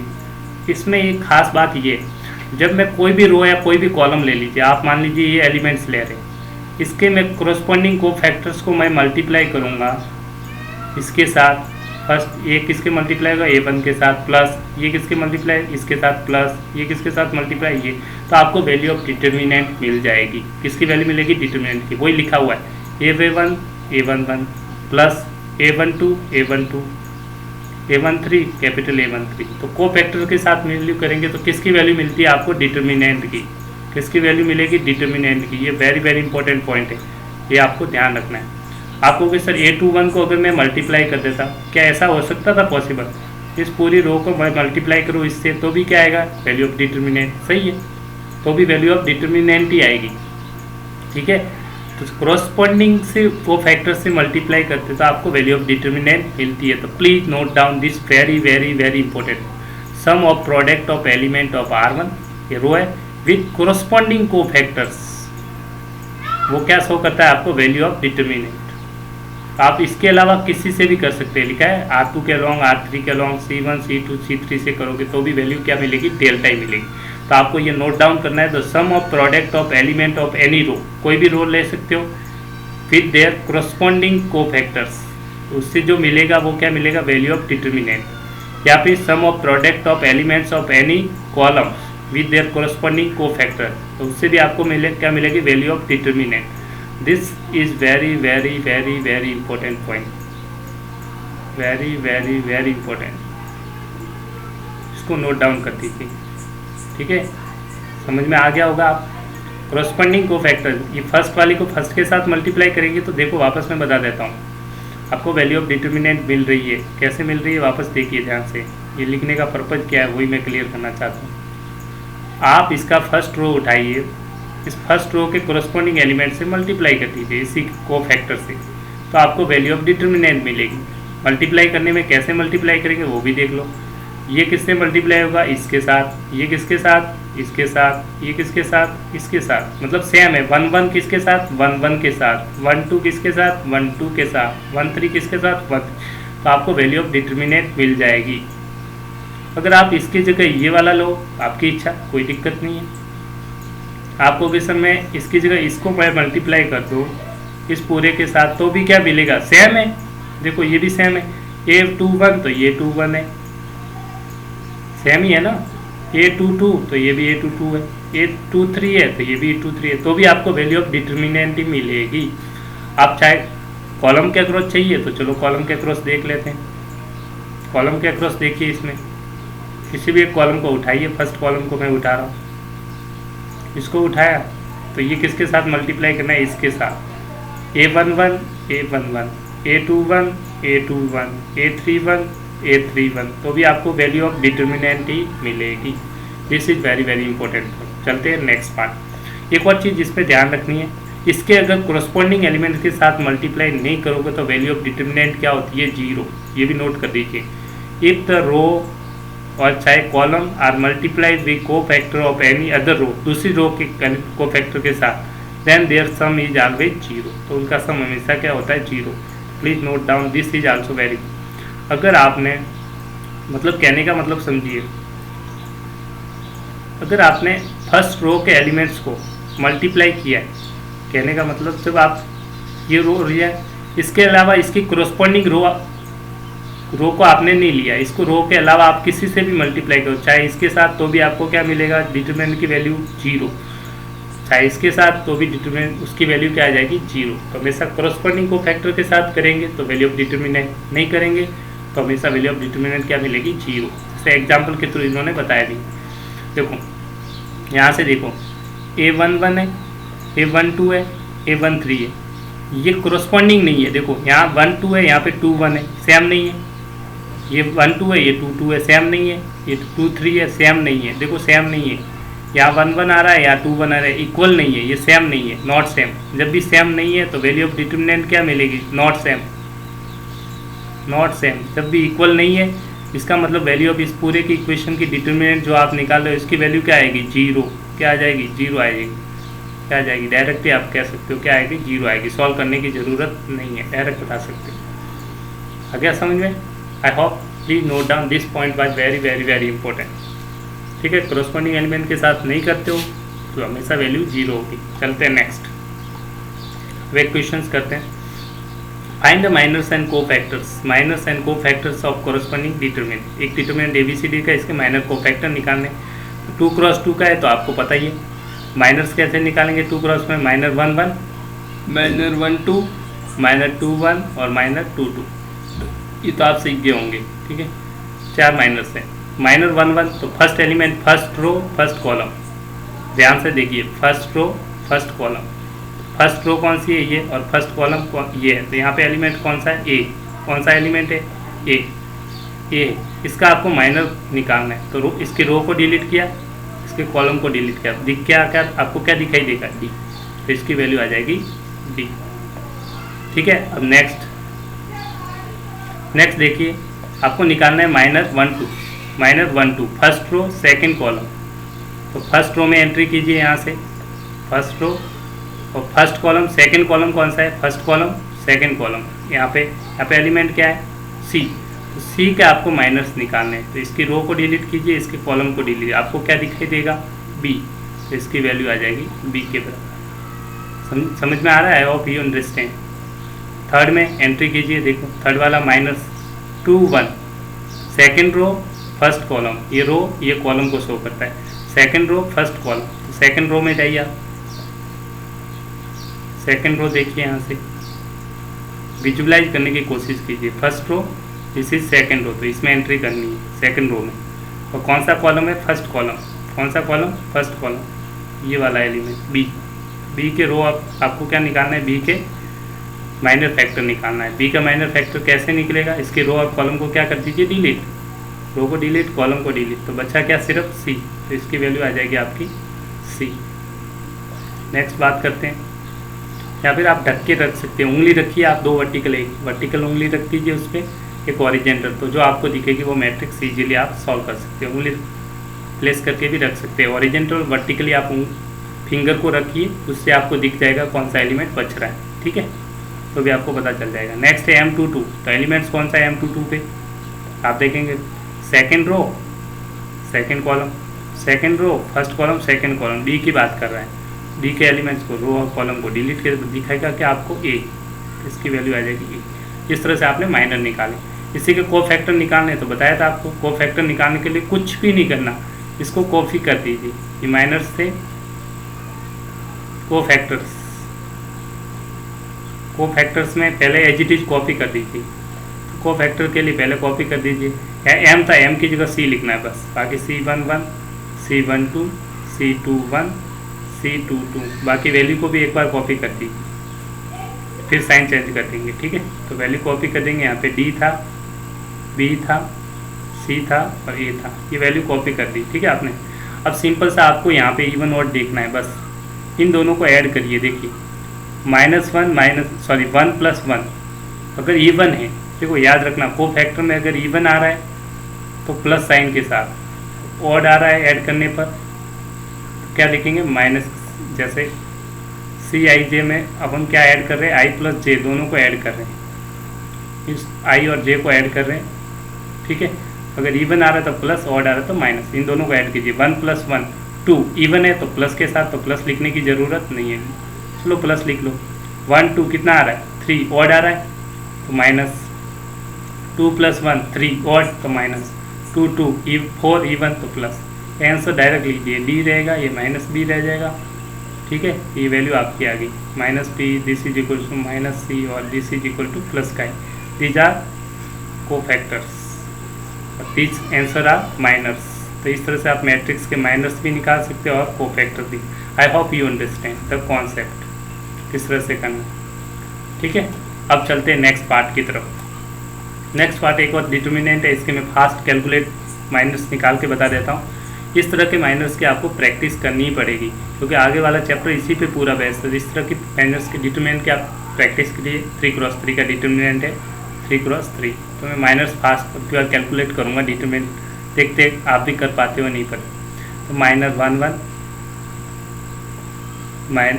इसमें एक खास बात ये है, जब मैं कोई भी रो या कोई भी कॉलम ले लीजिए, आप मान लीजिए ये एलिमेंट्स ले रहे हैं, इसके मैं कोरस्पॉन्डिंग कोफैक्टर्स को मैं मल्टीप्लाई करूँगा इसके साथ। फर्स्ट ये किसके मल्टीप्लाई होगा, A1 के साथ, प्लस ये किसके मल्टीप्लाई, इसके साथ, प्लस ये किसके साथ मल्टीप्लाई, ये। तो आपको वैल्यू ऑफ डिटर्मिनेंट मिल जाएगी। किसकी वैल्यू मिलेगी, डिटर्मिनेंट की, वही लिखा हुआ है A1 A11 plus A12 A12 A13 capital A13। तो कोफैक्टर के साथ वैल्यू करेंगे तो किसकी वैल्यू मिलती है आपको, डिटर्मिनेंट की। किसकी वैल्यू मिलेगी, डिटर्मिनेंट की। ये वेरी वेरी इंपॉर्टेंट पॉइंट है, ये आपको ध्यान रखना है। आपको कि सर A21 को अगर मैं मल्टीप्लाई कर देता, क्या ऐसा हो सकता था पॉसिबल, इस पूरी रो को मैं मल्टीप्लाई करूँ इससे तो भी क्या आएगा, वैल्यू ऑफ डिटर्मिनेंट, सही है, तो भी वैल्यू ऑफ डिटर्मिनेंट ही आएगी। ठीक है, तो कोरस्पॉन्डिंग से कोफैक्टर से मल्टीप्लाई करते तो आपको वैल्यू ऑफ डिटर्मिनेंट मिलती है। तो please note down this very very very important. Sum of product of element of R1 ये रो है विथ कोरस्पॉन्डिंग कोफैक्टर्स, वो क्या शो करता है आपको, वैल्यू ऑफ डिटर्मिनेंट। आप इसके अलावा किसी से भी कर सकते हैं, लिखा है R2 के अलॉन्ग R3 के अलॉन्ग C1 C2 C3 से करोगे तो भी वैल्यू क्या मिलेगी, डेल्टा ही मिलेगी। तो आपको ये नोट डाउन करना है। तो sum of product of element of any row, कोई भी रो ले सकते हो विद देयर कोरस्पॉन्डिंग कोफैक्टर्स, उससे जो मिलेगा वो क्या मिलेगा, वैल्यू ऑफ डिटर्मिनेंट। या फिर sum of product of elements of any column with their corresponding cofactor, तो उससे भी आपको क्या मिलेगी, value of determinant. This is very very very very important point, very very very important, इसको नोट डाउन कर दीजिए। ठीक है, समझ में आ गया होगा आप। कोरस्पॉन्डिंग कोफैक्टर, ये फर्स्ट वाली को फर्स्ट के साथ मल्टीप्लाई करेंगे तो देखो वापस मैं बता देता हूँ आपको वैल्यू ऑफ डिटर्मिनेंट मिल रही है। कैसे मिल रही है वापस देखिए ध्यान से, ये लिखने का पर्पज़ क्या है वही मैं क्लियर करना चाहता हूँ। आप इसका फर्स्ट रो उठाइए, इस फर्स्ट रो के कोरस्पॉन्डिंग एलिमेंट से मल्टीप्लाई कर दीजिए इसी कोफैक्टर से, तो आपको वैल्यू ऑफ डिटर्मिनेंट मिलेगी। मल्टीप्लाई करने में कैसे मल्टीप्लाई करेंगे वो भी देख लो। ये किससे मल्टीप्लाई होगा, इसके साथ, ये किसके साथ, इसके साथ, ये किसके साथ, इसके साथ, मतलब सेम है। 1 1 किसके साथ, 1 1 के साथ, 1 2 किसके साथ, 1 2 के साथ, 1 3 किसके साथ, 1, तो आपको वैल्यू ऑफ डिटर्मिनेंट मिल जाएगी। अगर आप इसकी जगह ये वाला लो, आपकी इच्छा, कोई दिक्कत नहीं है। आपको क्वेश्चन में इसकी जगह इसको मल्टीप्लाई कर दो इस पूरे के साथ तो भी क्या मिलेगा, सेम है। देखो ये भी सेम है, A21 तो ये 21 है, सेम ही है ना। A22 तो ये भी A22 है, A23 है तो ये भी A23 है, तो भी आपको वैल्यू ऑफ डिटर्मिनेंट ही मिलेगी। आप चाहे कॉलम के अक्रॉस चाहिए तो चलो कॉलम के अक्रॉस देख लेते हैं। कॉलम के अक्रॉस देखिए, इसमें किसी भी एक कॉलम को उठाइए, फर्स्ट कॉलम को मैं उठा रहा हूँ, इसको उठाया तो ये किसके साथ मल्टीप्लाई करना है, इसके साथ। A11 A11, A21 A21, A31 A31, तो भी आपको वैल्यू ऑफ डिटर्मिनेंट ही मिलेगी। This is very very important. चलते हैं नेक्स्ट पार्ट। एक और चीज़ जिस पे ध्यान रखनी है, इसके अगर कोरस्पॉन्डिंग एलिमेंट के साथ मल्टीप्लाई नहीं करोगे तो वैल्यू ऑफ डिटर्मिनेंट क्या होती है, 0। ये भी नोट कर दीजिए। इफ द रो और चाहे column are multiply with cofactor of any other row, दूसरी रो के कोफैक्टर के साथ, then there sum is always 0, तो उनका सम हमेशा क्या होता है, 0। Please note down, this is also very. अगर आपने, मतलब कहने का मतलब समझिए, अगर आपने फर्स्ट रो के एलिमेंट्स को मल्टीप्लाई किया है, कहने का मतलब जब आप ये रो लिया, इसके अलावा इसकी कोरस्पॉन्डिंग रो को आपने नहीं लिया, इसको रो के अलावा आप किसी से भी मल्टीप्लाई करो, चाहे इसके साथ, तो भी आपको क्या मिलेगा, डिटर्मिनेंट की वैल्यू 0। चाहे इसके साथ तो भी डिटर्मिनेंट उसकी वैल्यू क्या आ जाएगी, 0। तो हमेशा कोरस्पॉन्डिंग को फैक्टर के साथ करेंगे तो वैल्यू ऑफ डिटर्मिनेंट, नहीं करेंगे तो हमेशा वैल्यू ऑफ डिटर्मिनेंट क्या मिलेगी, 0। जैसे एग्जाम्पल के थ्रू इन्होंने बताया भी। देखो यहाँ से देखो, A11 है, A12 है, A13 है, ये कोरस्पॉन्डिंग नहीं है। देखो यहाँ 1 2 है, यहाँ पे 2 1 है, सेम नहीं है। ये 1 2 है, ये 2 2 है, सेम नहीं है। ये 2 3 है, सेम नहीं है। देखो सेम नहीं है, यहाँ 1 1 आ रहा है, यहाँ 2 1 आ रहा है, इक्वल नहीं है, ये सेम नहीं है, नॉट सेम। जब भी सेम नहीं है तो वैल्यू ऑफ डिटर्मिनेंट क्या मिलेगी, नॉट सेम। नॉट सेम जब भी इक्वल नहीं है, इसका मतलब वैल्यू ऑफ इस पूरे की इक्वेशन की डिटर्मिनेंट जो आप निकाल रहे हो, इसकी वैल्यू क्या आएगी, 0। क्या आ जाएगी, 0 आएगी। क्या आ जाएगी, डायरेक्टली आप कह सकते हो क्या आएगी, 0 आएगी। सॉल्व करने की ज़रूरत नहीं है, डायरेक्ट बता सकते हो। आ गया समझ में? I hope please note down this point was very very very important. ठीक है, कोरस्पॉन्डिंग एलिमेंट के साथ नहीं करते हो तो हमेशा वैल्यू 0 होगी। चलते हैं नेक्स्ट, वे क्वेश्चंस करते हैं। Find the minors and cofactors, minors and cofactors of corresponding determinant. एक डिटर्मिनेंट ABCD का, इसके माइनर कोफैक्टर निकालने। 2 × 2 का है तो आपको पता ही है। माइनर्स कैसे निकालेंगे 2 × में, -1 1, -1 2, -2 1 और -2 2। ये तो आप सीख गए होंगे। ठीक है, 4 माइनर्स हैं। -1 1 तो first element, first row, first column. ध्यान से देखिए, first row, first column. First row कौन सी है, ये, और फर्स्ट कॉलम ये है। तो यहाँ पे एलिमेंट कौन सा है, A। कौन सा एलिमेंट है, A। इसका आपको माइनर निकालना है, तो इसकी रो को डिलीट किया, इसके कॉलम को डिलीट किया, दिख क्या आपको क्या दिखाई देगा, D। तो इसकी वैल्यू आ जाएगी D। ठीक है, अब नेक्स्ट देखिए, आपको निकालना है -1 2, फर्स्ट रो सेकंड कॉलम। तो फर्स्ट रो में एंट्री कीजिए यहाँ से, फर्स्ट रो और फर्स्ट कॉलम, सेकंड कॉलम कौन सा है, फर्स्ट कॉलम सेकंड कॉलम। यहाँ पे एलिमेंट क्या है, C। तो C के आपको माइनस निकालने हैं, तो इसकी रो को डिलीट कीजिए, इसके कॉलम को डिलीट, आपको क्या दिखाई देगा, B। तो इसकी वैल्यू आ जाएगी B के बराबर। समझ में आ रहा है, होप यू अंडरस्टैंड। थर्ड में एंट्री कीजिए, देखो थर्ड वाला -2 1, सेकेंड रो फर्स्ट कॉलम, ये रो ये कॉलम को शो करता है। सेकेंड रो फर्स्ट कॉलम, तो सेकेंड रो में जाइए आप, सेकेंड रो देखिए, यहाँ से विजुलाइज करने की कोशिश कीजिए। First row, this is second row, तो इसमें एंट्री करनी है सेकेंड रो में। और कौन सा कॉलम है? First column. कौन सा कॉलम? फर्स्ट कॉलम, ये वाला एलिमेंट बी। बी के रो आपको क्या निकालना है? बी के माइनर फैक्टर निकालना है। बी का माइनर फैक्टर कैसे निकलेगा? इसके रो और कॉलम को क्या कर दीजिए? डिलीट। रो को डिलीट, कॉलम को डिलीट, तो बचा क्या? सिर्फ सी, तो इसकी वैल्यू आ जाएगी आपकी सी। नेक्स्ट बात करते हैं, या फिर आप ढक के रख सकते हैं। उंगली रखिए आप, 2 वर्टिकल, एक वर्टिकल उंगली रख दीजिए उस पर, एक ओरिजेंटल, तो जो आपको दिखेगी वो मैट्रिक्स इजीली आप सॉल्व कर सकते हैं। उंगली प्लेस करके भी रख सकते हैं। ओरिजेंटल वर्टिकली आप फिंगर को रखिए, उससे आपको दिख जाएगा कौन सा एलिमेंट बच रहा है, ठीक है, तो भी आपको पता चल जाएगा। नेक्स्ट है M22, तो एलिमेंट्स कौन सा है M22 पे? आप देखेंगे second row second column, second row first column, second column, B की बात कर रहा है। बी के एलिमेंट्स को, रो और कॉलम को डिलीट कर दिखाएगा कि आपको ए, इसकी वैल्यू आ जाएगी ए। इस तरह से आपने माइनर निकाले। इसी के कोफैक्टर निकालने, तो बताया था आपको, कोफैक्टर निकालने के लिए कुछ भी नहीं करना, इसको कॉपी कर दीजिए। ये माइनर्स थे, कोफैक्टर्स में पहले एज इट इज कॉपी कर दीजिए। तो कोफैक्टर के लिए पहले कॉपी कर दीजिए। एम था, एम की जगह सी लिखना है बस, बाकी C11, C12, C21, C22, बाकी वैल्यू को भी एक बार कॉपी कर दीजिए, फिर साइन चेंज कर देंगे, ठीक है। तो वैल्यू कॉपी कर देंगे, यहाँ पे डी था, बी था, सी था और ए था, ये वैल्यू कॉपी कर दी, ठीक है आपने। अब सिंपल सा आपको यहाँ पे इवन ऑड देखना है, बस इन दोनों को ऐड करिए। देखिए -1 1 + 1 अगर इवन है, देखो याद रखना कोफैक्टर में अगर इवन आ रहा है तो प्लस साइन के साथ, ऑड आ रहा है ऐड करने पर तो क्या लिखेंगे? माइनस। जैसे CIJ में अब हम क्या ऐड कर रहे हैं? I + J दोनों को ऐड कर रहे हैं, इस I और J को ऐड कर रहे हैं, ठीक है। अगर इवन आ रहा है तो प्लस, ऑड आ रहा है तो माइनस, इन दोनों को ऐड कीजिए। 1 + 1 2, इवन है तो प्लस के साथ, तो प्लस लिखने की ज़रूरत नहीं है, चलो प्लस लिख लो। 1 2 कितना आ रहा है? 3, ऑड आ रहा है तो माइनस। 2 + 1 3, ऑड तो माइनस। 2 2 4, इवन तो प्लस। आंसर डायरेक्ट लीजिए, डी रहेगा, ये -b रह जाएगा, ठीक है। ये वैल्यू आपकी आ गई -p, this is equal to -c और this is equal to plus का। These are cofactors, these answer are minors. तो इस तरह से आप मैट्रिक्स के माइनर्स भी निकाल सकते हो और कोफैक्टर भी। आई hope you understand the concept, किस तरह से करना, ठीक है। अब चलते हैं नेक्स्ट पार्ट की तरफ। नेक्स्ट पार्ट एक और डिटर्मिनेंट है, इसके मैं फास्ट कैलकुलेट माइनर्स निकाल के बता देता हूँ। इस तरह के माइनर्स की आपको प्रैक्टिस करनी ही पड़ेगी, क्योंकि आगे वाला चैप्टर इसी पे पूरा बेस्ड है। इस तरह की माइनर्स के डिटर्मिनेंट की आप प्रैक्टिस करिए। 3x3 का डिटर्मिनेंट है, 3x3, तो मैं माइनर्स फास्ट कैलकुलेट करूँगा डिटर्मिनेंट, देखते आप भी कर पाते हो नहीं पर। तो -1 1,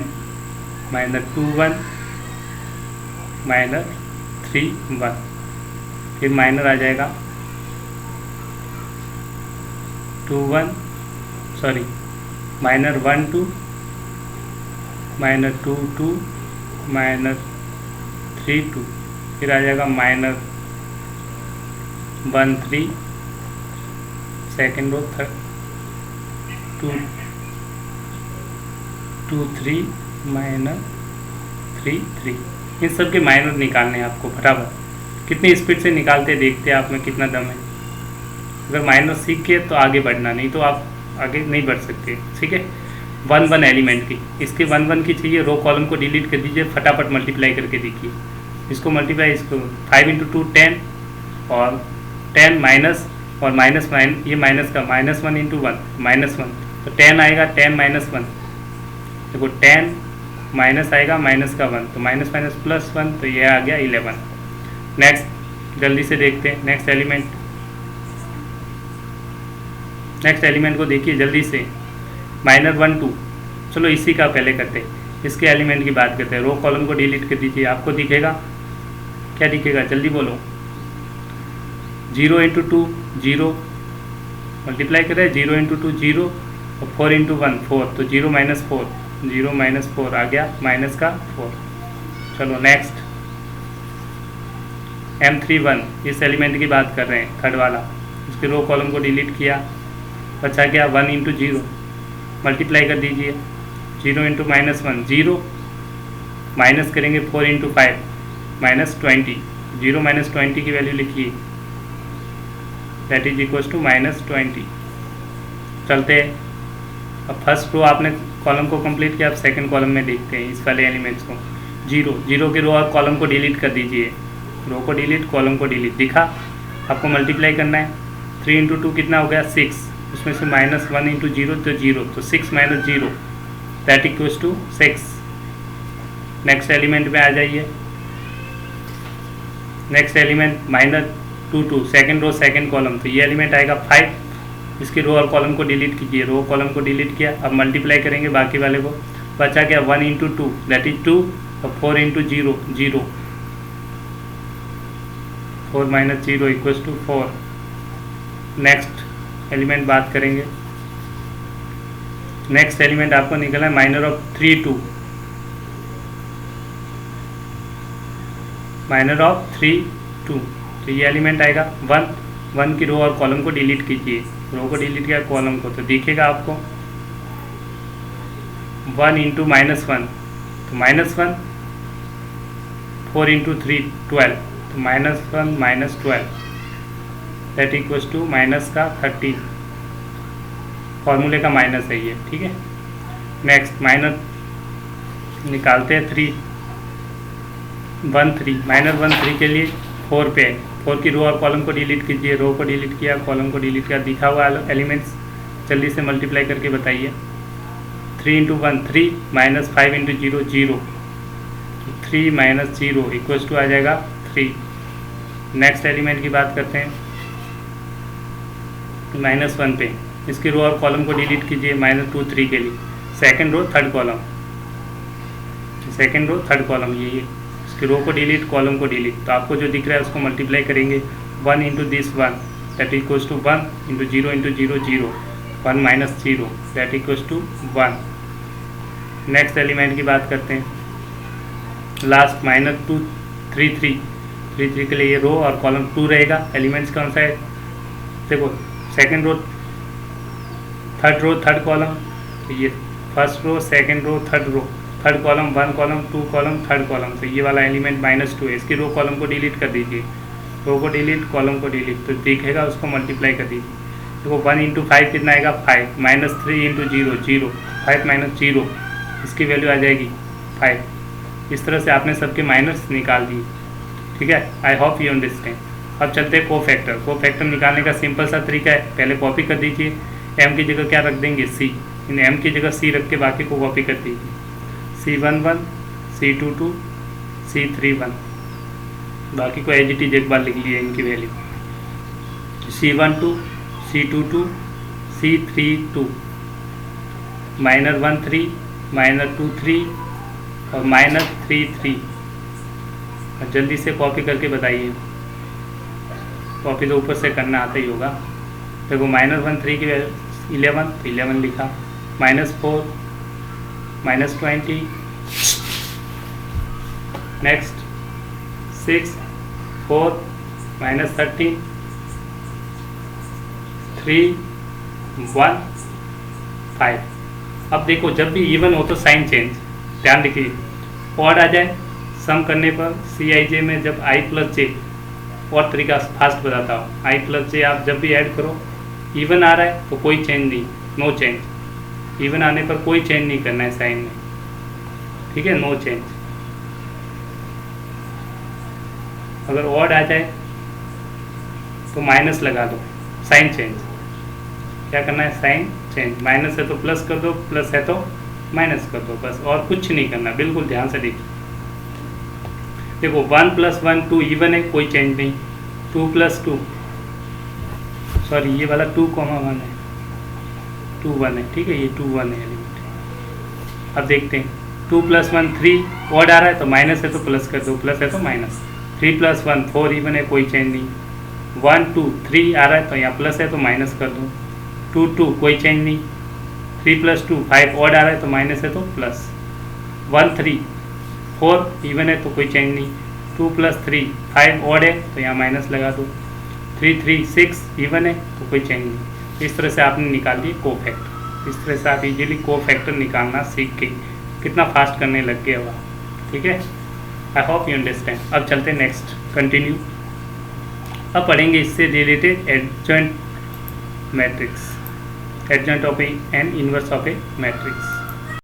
-2 1, -3 1, फिर माइनर आ जाएगा 2 1, सॉरी -1 2, -2 2, -3 2, फिर आ जाएगा -1 3, सेकेंड रो 2 2 3, -3 3। इन सब के माइनर निकालने हैं आपको बराबर। कितनी स्पीड से निकालते हैं देखते हैं आप में कितना दम है। अगर माइनर सीख के तो आगे बढ़ना, नहीं तो आप आगे नहीं बढ़ सकते, ठीक है। 1 1 एलिमेंट की, इसके 1 1 की चाहिए, रो कॉलम को डिलीट कर दीजिए, फटाफट मल्टीप्लाई करके देखिए। इसको मल्टीप्लाई, इसको 5 × 2 10 और 10 माइनस और माइनस ये माइनस का -1 × 1 -1, तो 10 आएगा, 10 - 1, देखो 10 माइनस आएगा माइनस का 1, तो माइनस +1, तो ये आ गया 11। नेक्स्ट जल्दी से देखते हैं नेक्स्ट एलिमेंट को देखिए जल्दी से। -1 2, चलो इसी का पहले करते हैं, इसके एलिमेंट की बात करते हैं। रो कॉलम को डिलीट कर दीजिए, आपको दिखेगा, क्या दिखेगा जल्दी बोलो? 0 × 2 0, मल्टीप्लाई करें 0 × 2 0 और 4 × 1 4, तो 0 - 4, 0 - 4 आ गया -4। चलो नेक्स्ट M31, इस एलिमेंट की बात कर रहे हैं, थर्ड वाला उसके रो कॉलम को डिलीट किया, बचा क्या 1 इंटू 0, मल्टीप्लाई कर दीजिए 0 इंटू -1 0, माइनस करेंगे 4 इंटू 5 -20, 0 -20 की वैल्यू लिखिए, दैट इज इक्वल्स टू -20। चलते हैं, अब फर्स्ट रो आपने कॉलम को कंप्लीट किया, अब सेकंड कॉलम में देखते हैं इस वाले एलिमेंट्स को। 0 के रो और कॉलम को डिलीट कर दीजिए, रो को डिलीट कॉलम को डिलीट, दिखा आपको मल्टीप्लाई करना है। 3 इंटू 2 कितना हो गया 6, उसमें से -1 इंटू 0 तो 0, तो 6 - 0 that equals to 6। Next element में आ जाइए, next element -2 second row second column, तो ये एलिमेंट आएगा 5, इसकी रो और कॉलम को डिलीट कीजिए, रो कॉलम को डिलीट किया, अब मल्टीप्लाई करेंगे बाकी वाले को, बचा क्या 1 इंटू 2 दैट इज 2, और 4 into 0 0, 4 - 0 equals to 4। Next element बात करेंगे, नेक्स्ट एलिमेंट आपको निकला है माइनर ऑफ 3 2, माइनर ऑफ 3 2, तो ये एलिमेंट आएगा 1 की रो और कॉलम को डिलीट कीजिए, रो को डिलीट किया कॉलम को, तो दिखेगा आपको 1 इंटू -1, तो -1, 4 इंटू 3 12, तो -1 - 12 दैट इक्वल्स टू माइनस का 13, फॉर्मूले का माइनस है ये, ठीक है। नेक्स्ट माइनर निकालते हैं 3 1 3, -1 3 के लिए 4 पे, 4 की रो और कॉलम को डिलीट कीजिए, रो को डिलीट किया कॉलम को डिलीट किया, दिखा हुआ एलिमेंट्स जल्दी से मल्टीप्लाई करके बताइए। 3 इंटू 1 3, -5 इंटू 0 0, 3 - 0 इक्वल्स टू आ जाएगा 3। नेक्स्ट एलिमेंट की बात करते हैं, -1 पे, इसकी रो और कॉलम को डिलीट कीजिए, -2 3 के लिए, second row third column, second row third column, ये इसकी रो को डिलीट कॉलम को डिलीट, तो आपको जो दिख रहा है उसको मल्टीप्लाई करेंगे 1 into this 1 that equals to 1 into 0 into 0 0, 1 - 0 that equals to 1। Next element की बात करते हैं, लास्ट -2 3 3 के लिए ये रो और कॉलम 2 रहेगा, एलिमेंट्स कौन सा है देखो, सेकंड रो थर्ड कॉलम, तो ये first row second row third column 1 column 2 column third column, तो ये वाला एलिमेंट -2 है, इसकी रो कॉलम को डिलीट कर दीजिए, रो को डिलीट कॉलम को डिलीट, तो दिखेगा उसको मल्टीप्लाई कर दीजिए। देखो 1 इंटू 5 कितना आएगा 5, -3 इंटू 0 0, 5 - 0, इसकी वैल्यू आ जाएगी 5। इस तरह से आपने सबके माइनस निकाल दिए, ठीक है। I hope you understand. अब चलते हैं कोफैक्टर निकालने का सिंपल सा तरीका है, पहले कॉपी कर दीजिए, m की जगह क्या रख देंगे c, इन m की जगह c रख के बाकी को कॉपी कर दीजिए, C11 C22 C31, बाकी को एज इट इज एक बार लिख लिए इनकी वैल्यू, C12 C22 C32, -1 3 -2 3 और -3 3। जल्दी से कॉपी करके बताइए, कॉपी तो ऊपर से करना आता ही होगा। देखो -1 3 की 11, तो 11 लिखा, -4 -20, नेक्स्ट 6 4 -13 3 1 5। अब देखो जब भी इवन हो तो साइन चेंज, ध्यान रखिए, ऑड आ जाए सम करने पर CIJ में जब I + J, और तरीका फास्ट बताता हूँ, I + J आप जब भी ऐड करो, इवन आ रहा है तो कोई चेंज नहीं, नो चेंज, इवन आने पर कोई चेंज नहीं करना है साइन में, ठीक है, नो चेंज। अगर ऑड आ जाए तो माइनस लगा दो, साइन चेंज, क्या करना है साइन चेंज, माइनस है तो प्लस कर दो, प्लस है तो माइनस कर दो, बस और कुछ नहीं करना, बिल्कुल ध्यान से देखिए। देखो 1 + 1 2 इवन है, कोई चेंज नहीं, 2 + 2 सॉरी ये वाला 2, 1 है, 2 1 है, ठीक है, ये 2 1 है एलिमेंट। अब देखते हैं 2 + 1 3, ऑड आ रहा है तो माइनस है तो प्लस कर दो, प्लस है तो माइनस, 3 + 1 4 इवन है, कोई चेंज नहीं, 1 2 3 आ रहा है तो यहाँ प्लस है तो माइनस कर दो, 2 2 कोई चेंज नहीं, 3 + 2 5 ऑड आ रहा है तो माइनस है तो प्लस, 1 3 4 इवन है तो कोई चेंज नहीं, 2 + 3 5 ऑड है तो यहाँ माइनस लगा दो, 3 3 6 इवन है तो कोई चेंज नहीं। इस तरह से आपने निकाल दिए कोफैक्टर। इस तरह से आप इजीली कोफैक्टर निकालना सीख के कितना फास्ट करने लग गए हुआ। ठीक है, आई होप यू अंडरस्टैंड। अब चलते हैं नेक्स्ट, कंटिन्यू। अब पढ़ेंगे इससे related adjoint matrix, adjoint of A and inverse of A matrix.